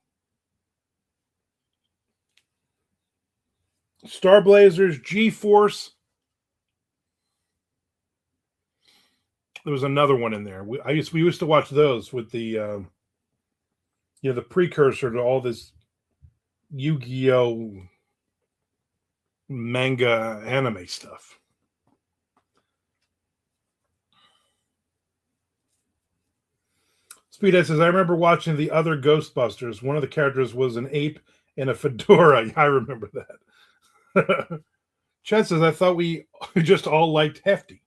Star Blazers, G-Force. There was another one in there. We used to watch those with the the precursor to all this Yu-Gi-Oh manga anime stuff. Speedhead says, I remember watching the other Ghostbusters. One of the characters was an ape in a fedora. I remember that. Chad says, I thought we just all liked Hefty.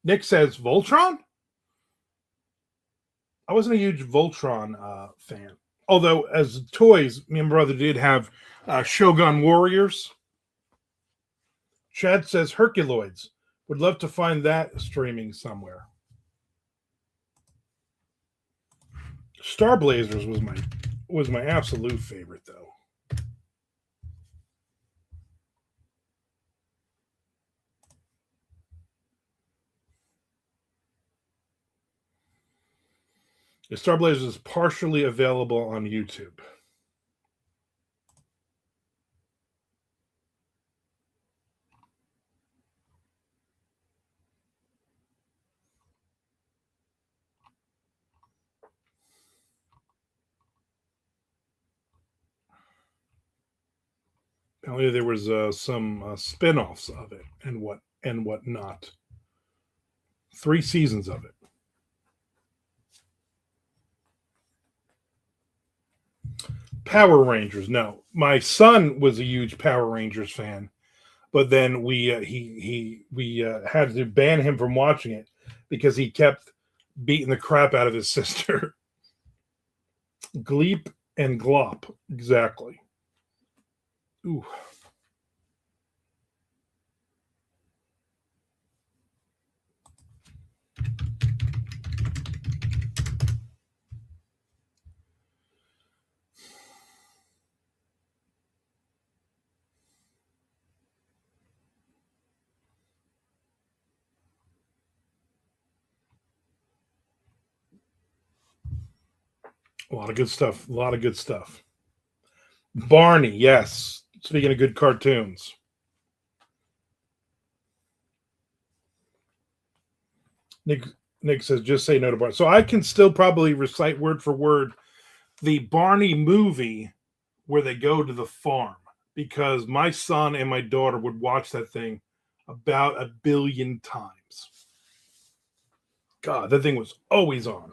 Nick says, Voltron? I wasn't a huge Voltron fan. Although, as toys, me and my brother did have Shogun Warriors. Chad says, Herculoids. Would love to find that streaming somewhere. Star Blazers was my absolute favorite, though. The Star Blazers is partially available on YouTube. Apparently, there was some spin-offs of it and whatnot. 3 seasons of it. Power Rangers. No, my son was a huge Power Rangers fan, but then we had to ban him from watching it because he kept beating the crap out of his sister. Gleep and Glop, exactly. Ooh. A lot of good stuff. A lot of good stuff. Barney, yes. Speaking of good cartoons. Nick says, just say no to Barney. So I can still probably recite word for word the Barney movie where they go to the farm because my son and my daughter would watch that thing about 1 billion times. God, that thing was always on.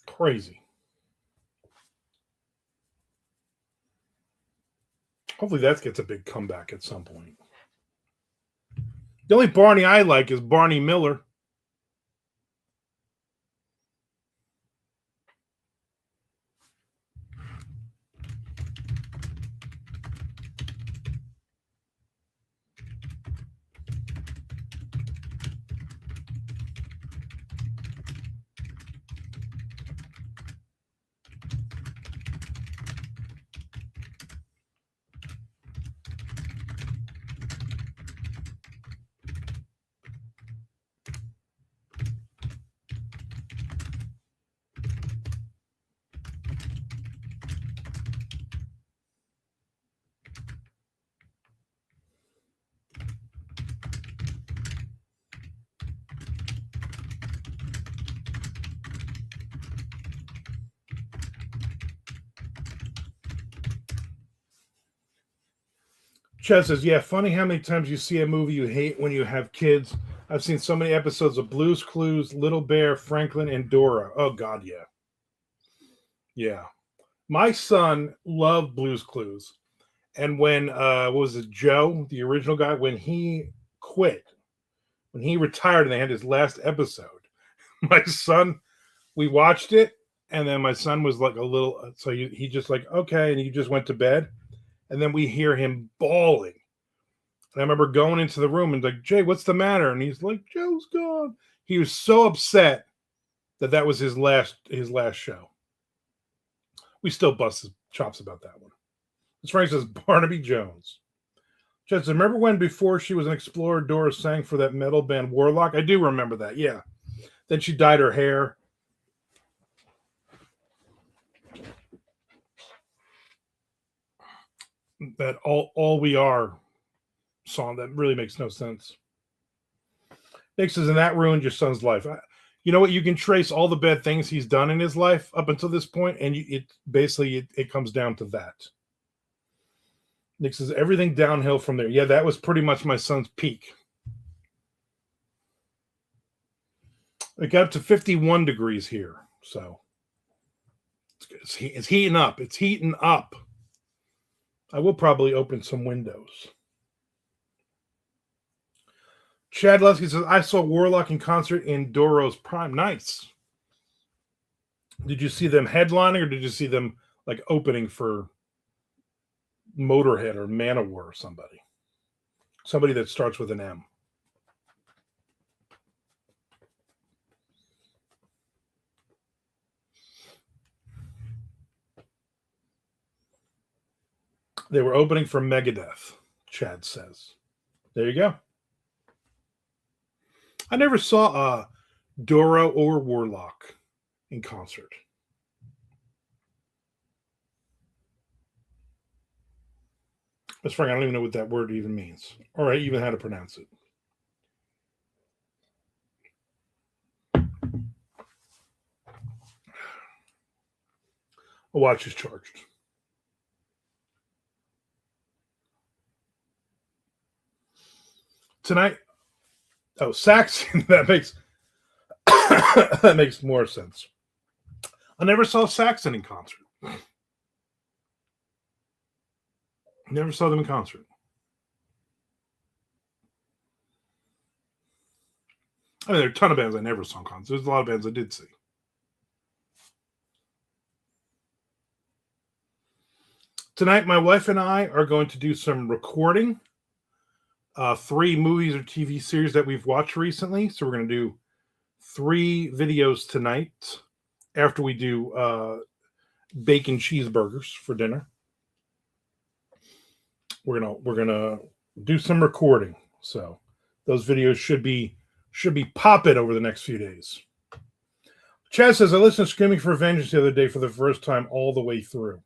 Crazy. Hopefully that gets a big comeback at some point. The only Barney I like is Barney Miller. Chad says, yeah, funny how many times you see a movie you hate when you have kids. I've seen so many episodes of Blue's Clues, Little Bear, Franklin, and Dora. Oh, God, yeah. Yeah. My son loved Blue's Clues. And when, what was it, Joe, the original guy, when he quit, when he retired and they had his last episode, my son, we watched it. And then my son was like a little, so he just like, okay. And he just went to bed. And then we hear him bawling. And I remember going into the room and like, Jay, what's the matter? And he's like, Joe's gone. He was so upset that was his last show. We still bust his chops about that one. This Frank says Barnaby Jones. Just remember when before she was an explorer, Dora sang for that metal band Warlock? I do remember that, yeah. Then she dyed her hair. That all we are song that really makes no sense. Nick says, and that ruined your son's life. You know what? You can trace all the bad things he's done in his life up until this point, and it comes down to that. Nick says, everything downhill from there. Yeah, that was pretty much my son's peak. It got up to 51 degrees here, so it's heating up. It's heating up. I will probably open some windows. Chad Lusky says, I saw Warlock in concert in Doro's Prime. Nice. Did you see them headlining, or did you see them like opening for Motorhead or Manowar or somebody? Somebody that starts with an M. They were opening for Megadeth, Chad says. There you go. I never saw Doro or Warlock in concert. That's frank, I don't even know what that word even means, or even how to pronounce it. A watch is charged. Tonight, Saxon. That makes more sense. I never saw Saxon in concert. Never saw them in concert. I mean, there are a ton of bands I never saw in concert. There's a lot of bands I did see. Tonight, my wife and I are going to do some recording. 3 movies or TV series that we've watched recently. So we're going to do 3 videos tonight after we do bacon cheeseburgers for dinner. We're gonna do some recording. So those videos should be popping over the next few days. Chad says, I listened to Screaming for Vengeance the other day for the first time all the way through.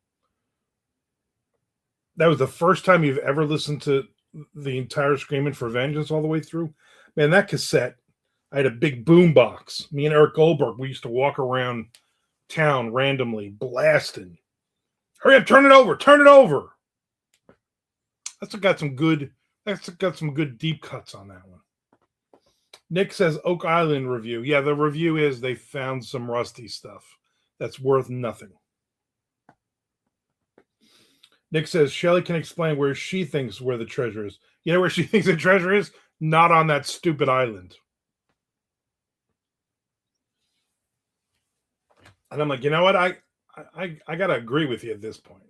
That was the first time you've ever listened to the entire Screaming for Vengeance all the way through? Man, that cassette, I had a big boom box. Me and Eric Goldberg, we used to walk around town randomly blasting. Hurry up, turn it over. That's got some good deep cuts on that one. Nick says Oak Island review. Yeah, the review is they found some rusty stuff that's worth nothing. Nick says Shelly can explain where she thinks where the treasure is. You know where she thinks the treasure is? Not on that stupid island. And I'm like, you know what? I gotta agree with you at this point.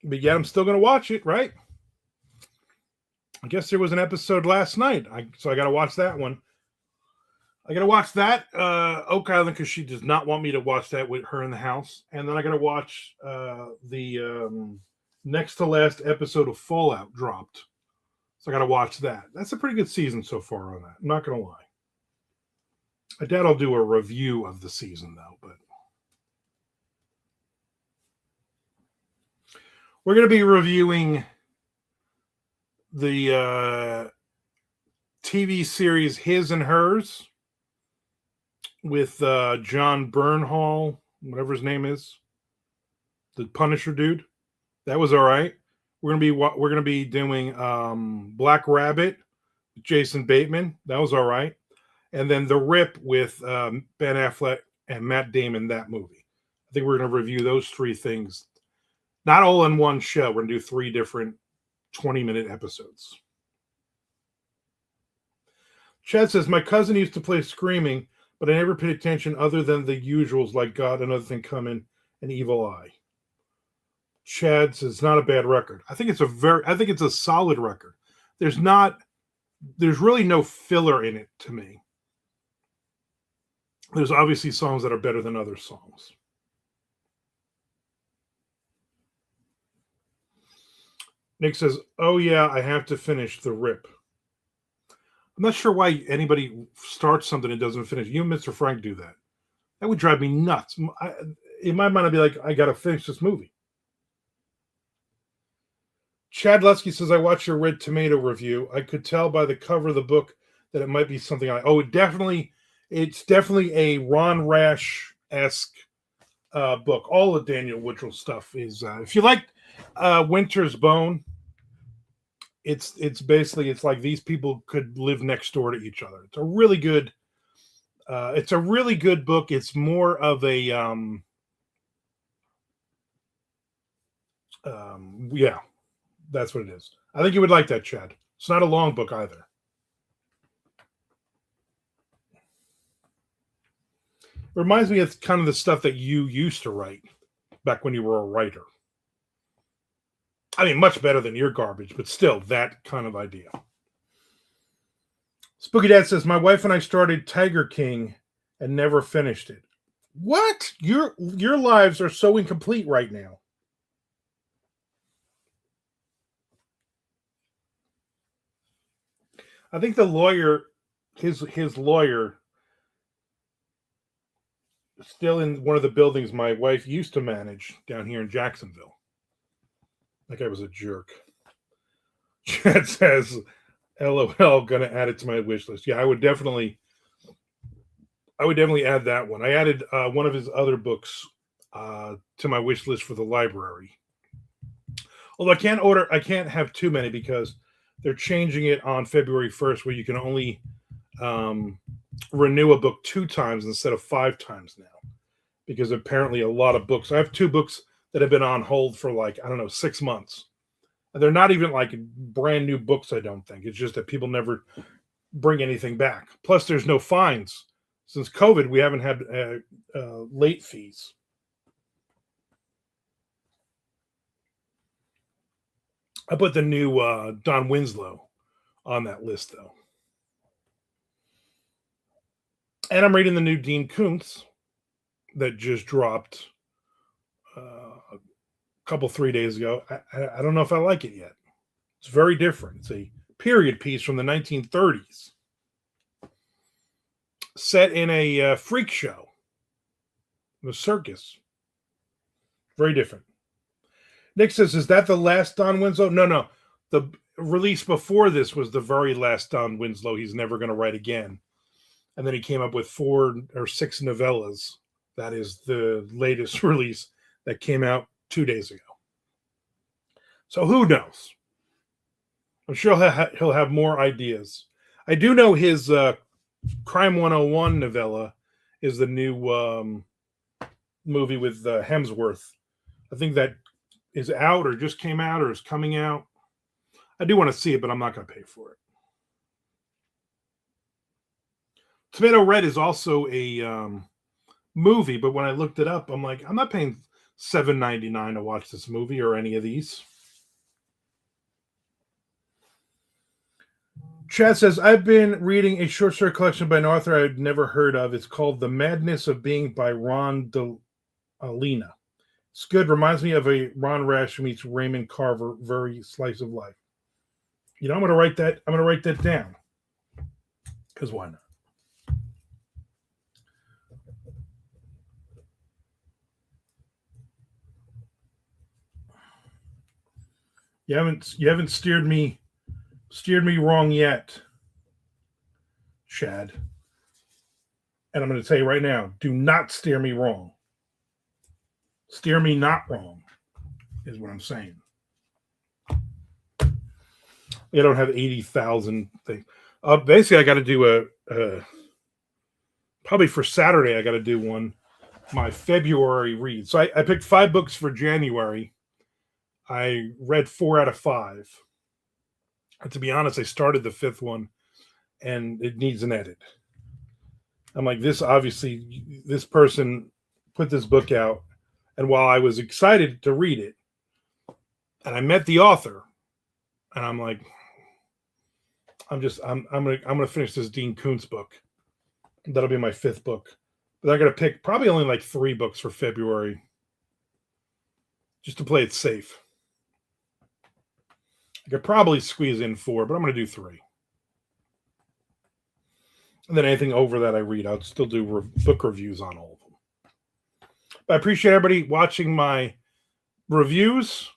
But yet I'm still gonna watch it, right? I guess there was an episode last night, so I gotta watch that one. I gotta watch that Oak Island because she does not want me to watch that with her in the house, and then I gotta watch the next to last episode of Fallout dropped, so I gotta watch that. That's a pretty good season so far on that. I'm not gonna lie. I doubt I'll do a review of the season though, but we're gonna be reviewing the TV series His and Hers with John Bernhal, whatever his name is, the Punisher dude. That was all right. We're gonna be doing Black Rabbit with Jason Bateman. That was all right. And then The Rip with Ben Affleck and Matt Damon. That movie. I think we're gonna review those 3 things, not all in one show. We're gonna do 3 different 20-minute episodes. Chad says, my cousin used to play Screaming, but I never paid attention other than the usuals like God, Another Thing Coming, and Evil Eye. Chad says, not a bad record. I think it's a solid record. There's really no filler in it to me. There's obviously songs that are better than other songs. Nick says, "Oh yeah, I have to finish The Rip." I'm not sure why anybody starts something and doesn't finish. You and Mr. Frank do that. That would drive me nuts. In my mind, I'd be like, I got to finish this movie. Chad Lusky says, I watched your Red Tomato review. I could tell by the cover of the book that it might be something I. Oh, it's definitely a Ron Rash esque book. All of Daniel Woodrell stuff is. If you like Winter's Bone, it's basically it's like these people could live next door to each other. It's a really good. It's a really good book. It's more of a yeah, that's what it is. I think you would like that, Chad. It's not a long book either. It reminds me of kind of the stuff that you used to write back when you were a writer. I mean, much better than your garbage, but still that kind of idea. Spooky Dad says, my wife and I started Tiger King and never finished it. What? Your lives are so incomplete right now. I think the lawyer, his lawyer, still in one of the buildings my wife used to manage down here in Jacksonville. That guy was a jerk. Chad says, "LOL, gonna add it to my wish list." Yeah, I would definitely add that one. I added one of his other books to my wish list for the library. Although I can't have too many because they're changing it on February 1st, where you can only renew a book 2 times instead of 5 times now. Because apparently a lot of books. I have 2 books that have been on hold for like, I don't know, 6 months. And they're not even like brand new books, I don't think. It's just that people never bring anything back. Plus, there's no fines. Since COVID, we haven't had late fees. I put the new Don Winslow on that list, though. And I'm reading the new Dean Koontz that just dropped a couple 3 days ago. I don't know if I like it yet. It's very different. It's a period piece from the 1930s, set in a freak show, a circus. Very different. Nick says, "Is that the last Don Winslow?" No. The release before this was the very last Don Winslow. He's never going to write again. And then he came up with 4 or 6 novellas. That is the latest release that came out 2 days ago. So who knows? I'm sure he'll have more ideas. I do know his Crime 101 novella is the new movie with Hemsworth. I think that is out or just came out or is coming out. I do want to see it, but I'm not going to pay for it. Tomato Red is also a movie, but when I looked it up, I'm like, I'm not paying $7.99 to watch this movie or any of these. Chad says, I've been reading a short story collection by an author I'd never heard of. It's called The Madness of Being by Ron Alina. It's good. Reminds me of a Ron Rash meets Raymond Carver, very slice of life. You know, I'm going to write that down. Because why not? You haven't steered me wrong yet, Chad. And I'm going to tell you right now, do not steer me wrong. Steer me not wrong is what I'm saying. I don't have 80,000 things. Basically, I got to do probably for Saturday, I got to do one, my February read. So I picked 5 books for January. I read 4 out of 5. And to be honest, I started the 5th one and it needs an edit. I'm like, this person put this book out. And while I was excited to read it, and I met the author, and I'm like, I'm gonna finish this Dean Koontz book. That'll be my 5th book. But I'm gonna pick probably only like 3 books for February, just to play it safe. I could probably squeeze in 4, but I'm going to do 3. And then anything over that I read, I'll still do book reviews on all of them. But I appreciate everybody watching my reviews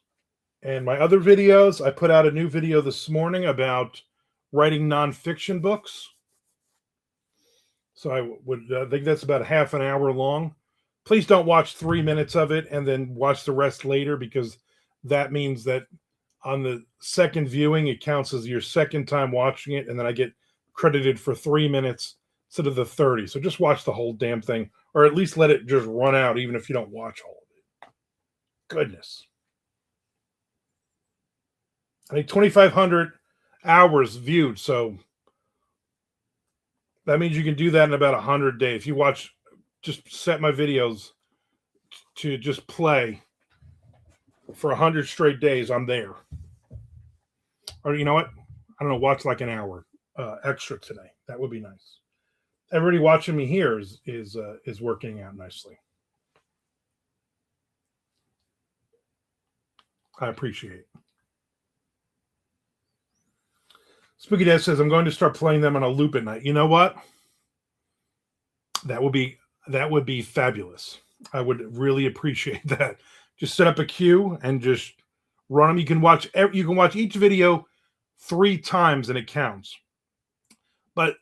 and my other videos. I put out a new video this morning about writing nonfiction books. So I think that's about half an hour long. Please don't watch 3 minutes of it and then watch the rest later, because that means that on the second viewing, it counts as your second time watching it, and then I get credited for 3 minutes instead of the 30. So just watch the whole damn thing, or at least let it just run out, even if you don't watch all of it. Goodness. I think 2,500 hours viewed, so that means you can do that in about 100 days. If you watch, just set my videos to just play for 100 straight days, I'm there. Or you know what? I don't know, watch like an hour extra today. That would be nice. Everybody watching me here is working out nicely. I appreciate it. Spooky Dad says, I'm going to start playing them on a loop at night. You know what? That would be fabulous. I would really appreciate that. Just set up a queue and just run them. You can watch each video 3 times and it counts. But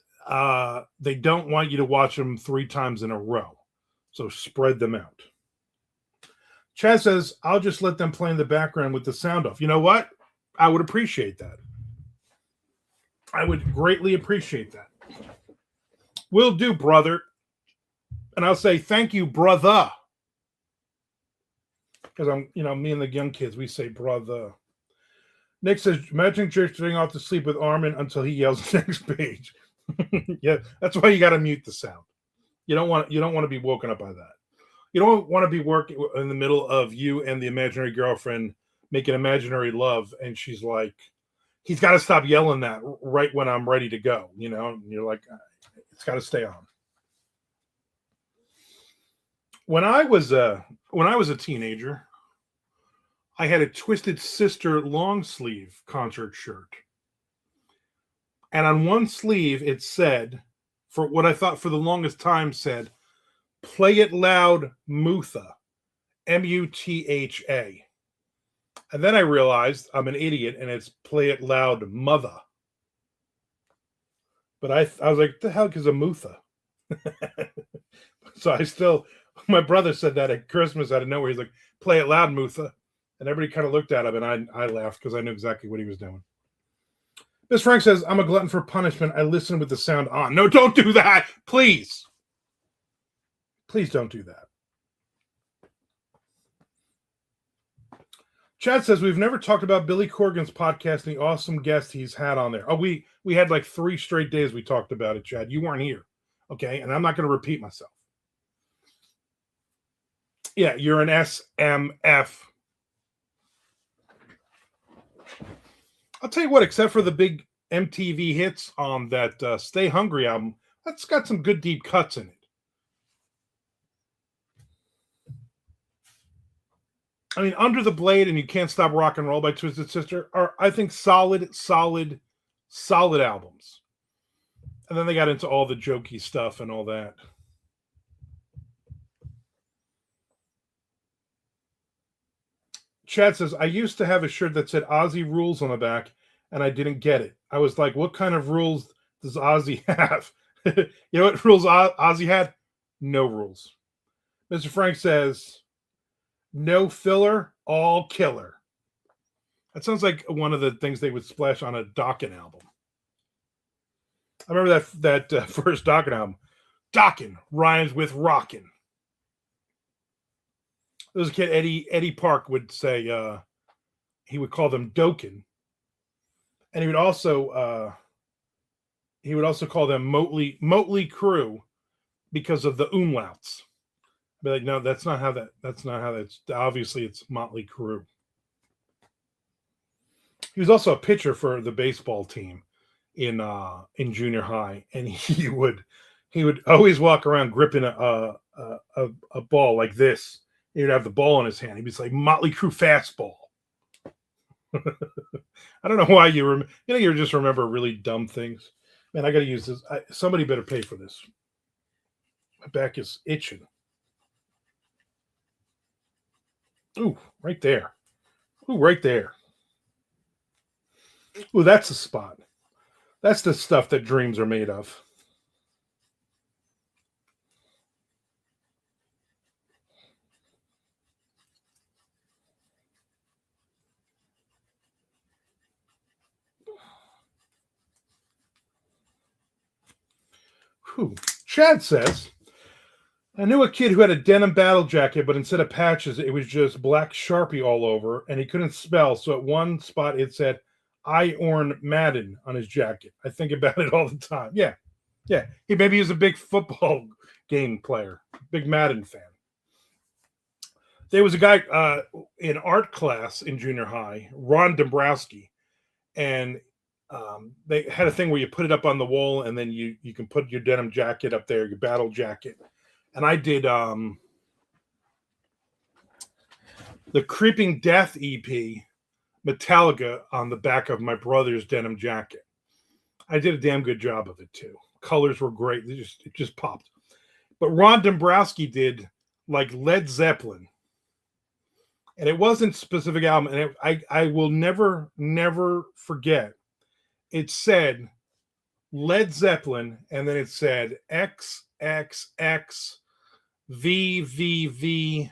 they don't want you to watch them 3 times in a row. So spread them out. Chaz says, I'll just let them play in the background with the sound off. You know what? I would appreciate that. I would greatly appreciate that. Will do, brother. And I'll say thank you, brother. Because me and the young kids, we say brother. Nick says, imagine drifting off to sleep with Armand until he yells the next page. Yeah, that's why you got to mute the sound. You don't want to be woken up by that. You don't want to be working in the middle of you and the imaginary girlfriend making imaginary love, and she's like, he's got to stop yelling that right when I'm ready to go, and you're like, it's got to stay on. When I was a teenager, I had a Twisted Sister long sleeve concert shirt. And on one sleeve, it said, for what I thought for the longest time said, Play It Loud Mutha, Mutha. And then I realized I'm an idiot and it's Play It Loud Mother. But I was like, the hell is a Mutha? So my brother said that at Christmas out of nowhere. He's like, Play It Loud Mutha. And everybody kind of looked at him and I laughed because I knew exactly what he was doing. Miss Frank says, I'm a glutton for punishment. I listen with the sound on. No, don't do that. Please. Please don't do that. Chad says, we've never talked about Billy Corgan's podcast and the awesome guest he's had on there. Oh, we had like 3 straight days we talked about it, Chad. You weren't here. Okay. And I'm not going to repeat myself. Yeah, you're an SMF. I'll tell you what, except for the big MTV hits on that Stay Hungry album, that's got some good deep cuts in it. I mean, Under the Blade and You Can't Stop Rock and Roll by Twisted Sister are, I think, solid albums. And then they got into all the jokey stuff and all that. Chad says, I used to have a shirt that said Ozzy Rules on the back, and I didn't get it. I was like, what kind of rules does Ozzy have? You know what rules Ozzy had? No rules. Mr. Frank says, no filler, all killer. That sounds like one of the things they would splash on a Dokken album. I remember that first Dokken album. Dokken rhymes with rockin'. There was a kid, Eddie Park, would say he would call them Dokken, and he would also call them Motley Crue because of the umlauts. Be like, no, that's not how that's obviously it's Motley Crue. He was also a pitcher for the baseball team in junior high, and he would always walk around gripping a ball like this. He'd have the ball in his hand. He'd be like Motley Crue fastball. I don't know why you just remember really dumb things. Man, I got to use this. Somebody better pay for this. My back is itching. Ooh, right there. Ooh, right there. Ooh, that's the spot. That's the stuff that dreams are made of. Whew. Chad says, I knew a kid who had a denim battle jacket, but instead of patches, it was just black Sharpie all over, and he couldn't spell. So at one spot, it said, I Orn Madden on his jacket. I think about it all the time. Yeah. Yeah. Maybe he was a big football game player, big Madden fan. There was a guy in art class in junior high, Ron Dombrowski, and they had a thing where you put it up on the wall, and then you can put your denim jacket up there, your battle jacket. And I did the Creeping Death EP, Metallica, on the back of my brother's denim jacket. I did a damn good job of it too. Colors were great. It just popped. But Ron Dombrowski did like Led Zeppelin, and it wasn't a specific album. And I will never forget. It said Led Zeppelin, and then it said XXX VVV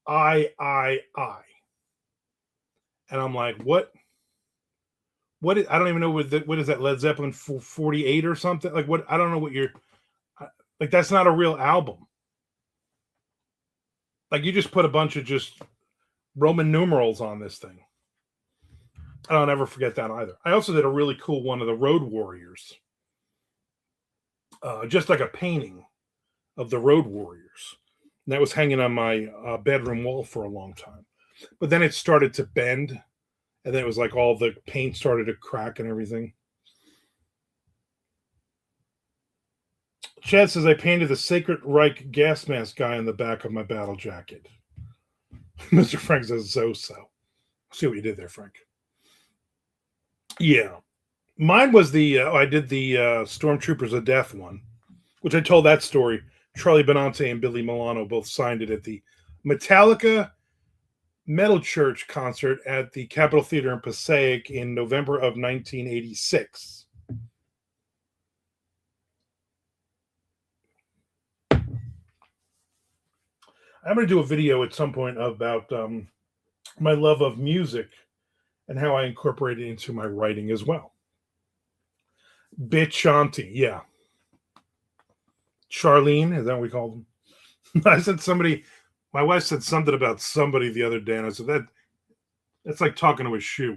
I. And I'm like, what? I don't even know what is that, Led Zeppelin 48 or something? Like, what? I don't know what you're like. That's not a real album. Like, you just put a bunch of just Roman numerals on this thing. I don't ever forget that either. I also did a really cool one of the Road Warriors. Just like a painting of the Road Warriors. And that was hanging on my bedroom wall for a long time. But then it started to bend, and then it was like all the paint started to crack and everything. Chad says, I painted the Sacred Reich gas mask guy on the back of my battle jacket. Mr. Frank says, so. See what you did there, Frank. Yeah. Mine was I did the Stormtroopers of Death one, which I told that story. Charlie Benante and Billy Milano both signed it at the Metallica Metal Church concert at the Capitol Theater in Passaic in November of 1986. I'm going to do a video at some point about my love of music and how I incorporate it into my writing as well. Bitchanti, yeah. Charlene, is that what we called them? I said my wife said something about somebody the other day, and I said, that's like talking to a shoe.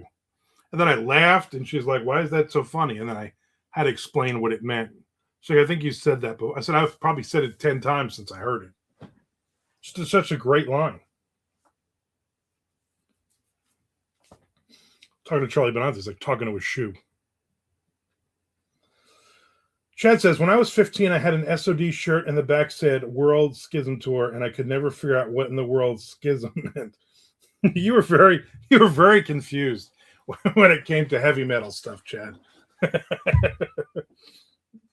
And then I laughed, and she's like, why is that so funny? And then I had to explain what it meant. She's like, I think you said that, but I said, I've probably said it 10 times since I heard it. It's such a great line. Talking to Charlie Benante is like talking to a shoe. Chad says, when I was 15, I had an SOD shirt and the back said World Schism Tour, and I could never figure out what in the world schism meant. you were very confused when it came to heavy metal stuff, Chad.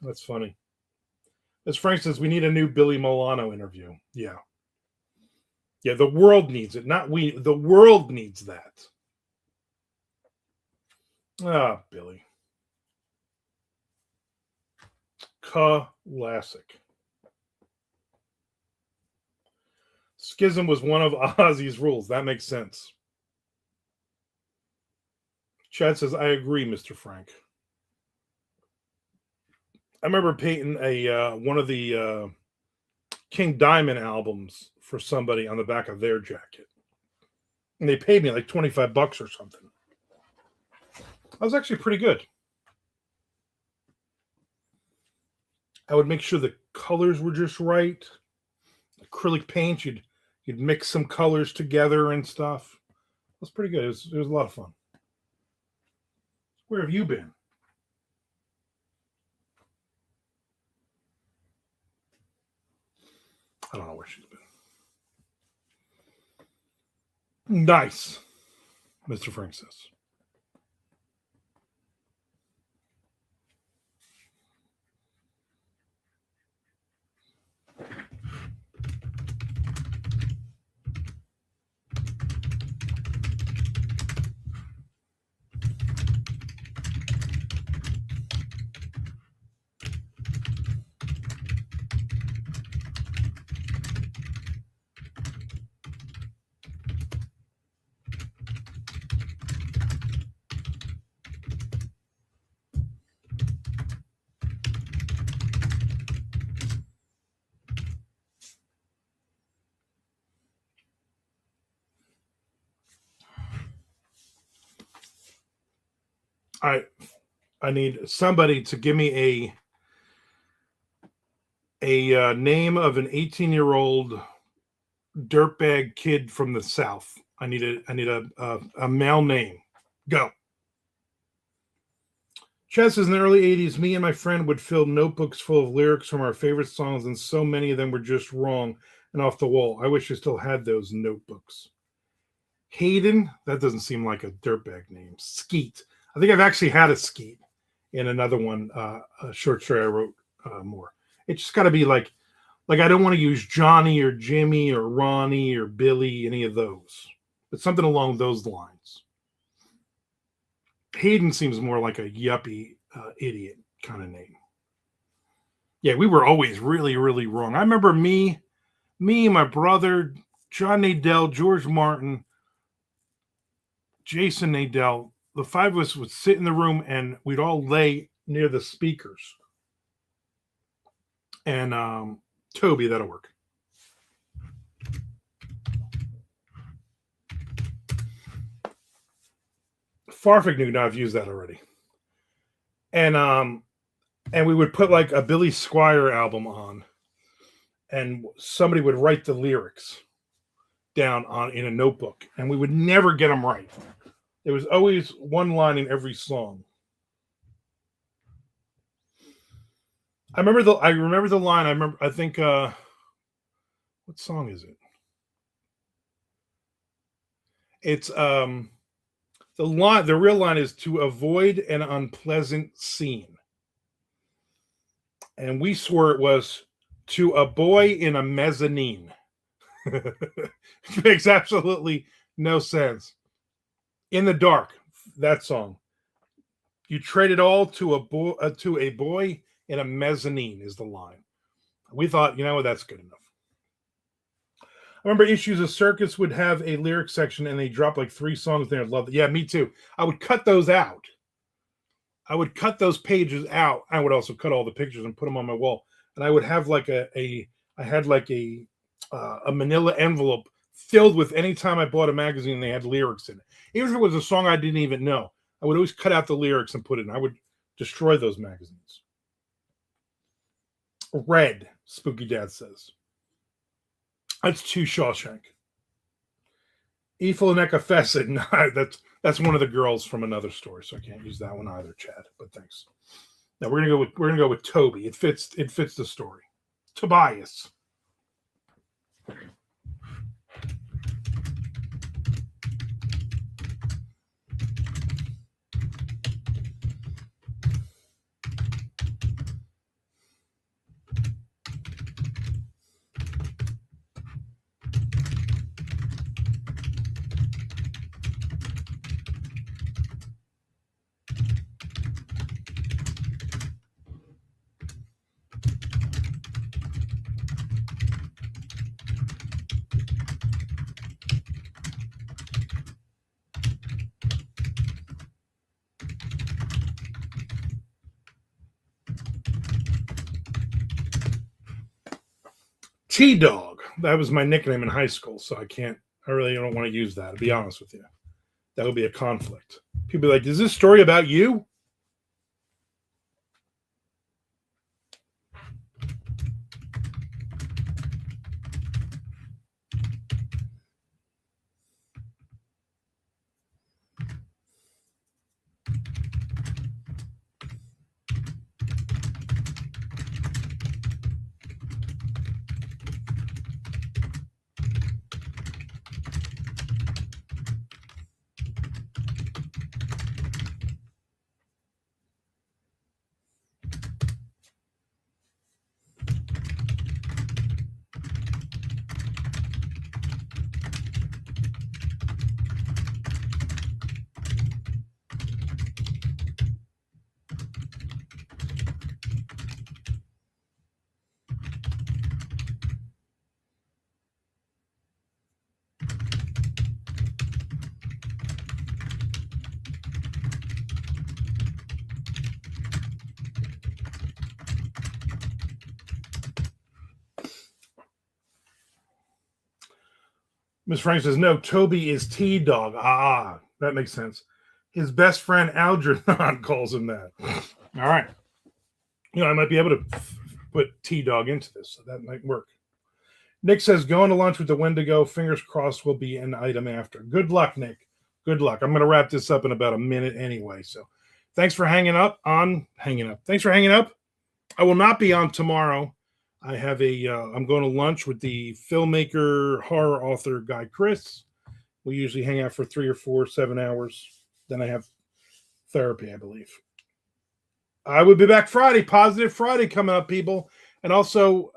That's funny. As Frank says, we need a new Billy Milano interview. Yeah. Yeah, the world needs it, not we. The world needs that. Ah, Billy. Classic. Schism was one of Ozzy's rules. That makes sense. Chad says, I agree, Mr. Frank. I remember painting one of the King Diamond albums for somebody on the back of their jacket. And they paid me like $25 or something. I was actually pretty good. I would make sure the colors were just right. Acrylic paint, you'd mix some colors together and stuff. It was pretty good. It was a lot of fun. Where have you been? I don't know where she's been. Nice, Mr. Frank says. I need somebody to give me a name of an 18-year-old dirtbag kid from the South. I need a male name. Go. Chess says in the early 80s, me and my friend would fill notebooks full of lyrics from our favorite songs, and so many of them were just wrong and off the wall. I wish I still had those notebooks. Hayden, that doesn't seem like a dirtbag name. Skeet. I think I've actually had a Skeet in another one, a short story I wrote more. It's just got to be like I don't want to use Johnny or Jimmy or Ronnie or Billy, any of those, but something along those lines. Hayden seems more like a yuppie idiot kind of name. Yeah, we were always really, really wrong. I remember me, my brother, John Nadell, George Martin, Jason Nadell, the five of us would sit in the room and we'd all lay near the speakers. And Toby, that'll work. Farfig knew I've used that already. And we would put like a Billy Squier album on, and somebody would write the lyrics down in a notebook, and we would never get them right. There was always one line in every song. I remember the line. I think what song is it? It's the real line is to avoid an unpleasant scene. And we swore it was to a boy in a mezzanine. Makes absolutely no sense. In the Dark, that song. You trade it all to a boy in a mezzanine is the line. We thought, that's good enough. I remember Issues of Circus would have a lyric section and they dropped like 3 songs there. I loved it. Yeah, me too. I would cut those out. I would cut those pages out. I would also cut all the pictures and put them on my wall. And I would have like a manila envelope filled with any time I bought a magazine and they had lyrics in it. Even if it was a song I didn't even know, I would always cut out the lyrics and put it in. I would destroy those magazines. Red, Spooky Dad says. That's 2 Shawshank. Efelaneka Fessed. No, that's one of the girls from another story, so I can't use that one either, Chad. But thanks. Now we're gonna go with Toby. It fits the story. Tobias. T-Dog. That was my nickname in high school, so I really don't want to use that, to be honest with you. That would be a conflict. People be like, is this story about you? Miss Frank says, no, Toby is T-Dog. That makes sense. His best friend Algernon calls him that. All right. I might be able to put T-Dog into this, so that might work. Nick says, going to lunch with the Wendigo. Fingers crossed will be an item after. Good luck, Nick. Good luck. I'm going to wrap this up in about a minute anyway. So thanks for hanging up. Thanks for hanging up. I will not be on tomorrow. I have I'm going to lunch with the filmmaker, horror author guy, Chris. We usually hang out for 3 or 4, 7 hours. Then I have therapy, I believe. I will be back Friday. Positive Friday coming up, people. And also,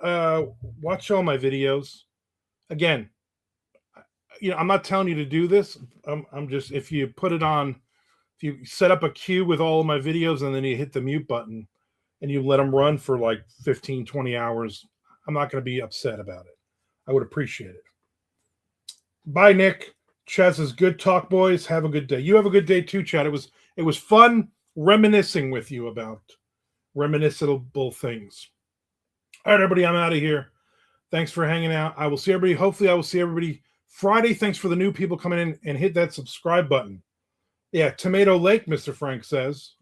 watch all my videos. Again, I'm not telling you to do this. I'm just, if you put it on, if you set up a queue with all of my videos and then you hit the mute button and you let them run for like 15, 20 hours, I'm not going to be upset about it. I would appreciate it. Bye, Nick. Chad says, good talk, boys. Have a good day. You have a good day too, Chad. It was fun reminiscing with you about reminiscible things. All right, everybody, I'm out of here. Thanks for hanging out. I will see everybody. Hopefully, I will see everybody Friday. Thanks for the new people coming in, and hit that subscribe button. Yeah, Tomato Lake, Mr. Frank says.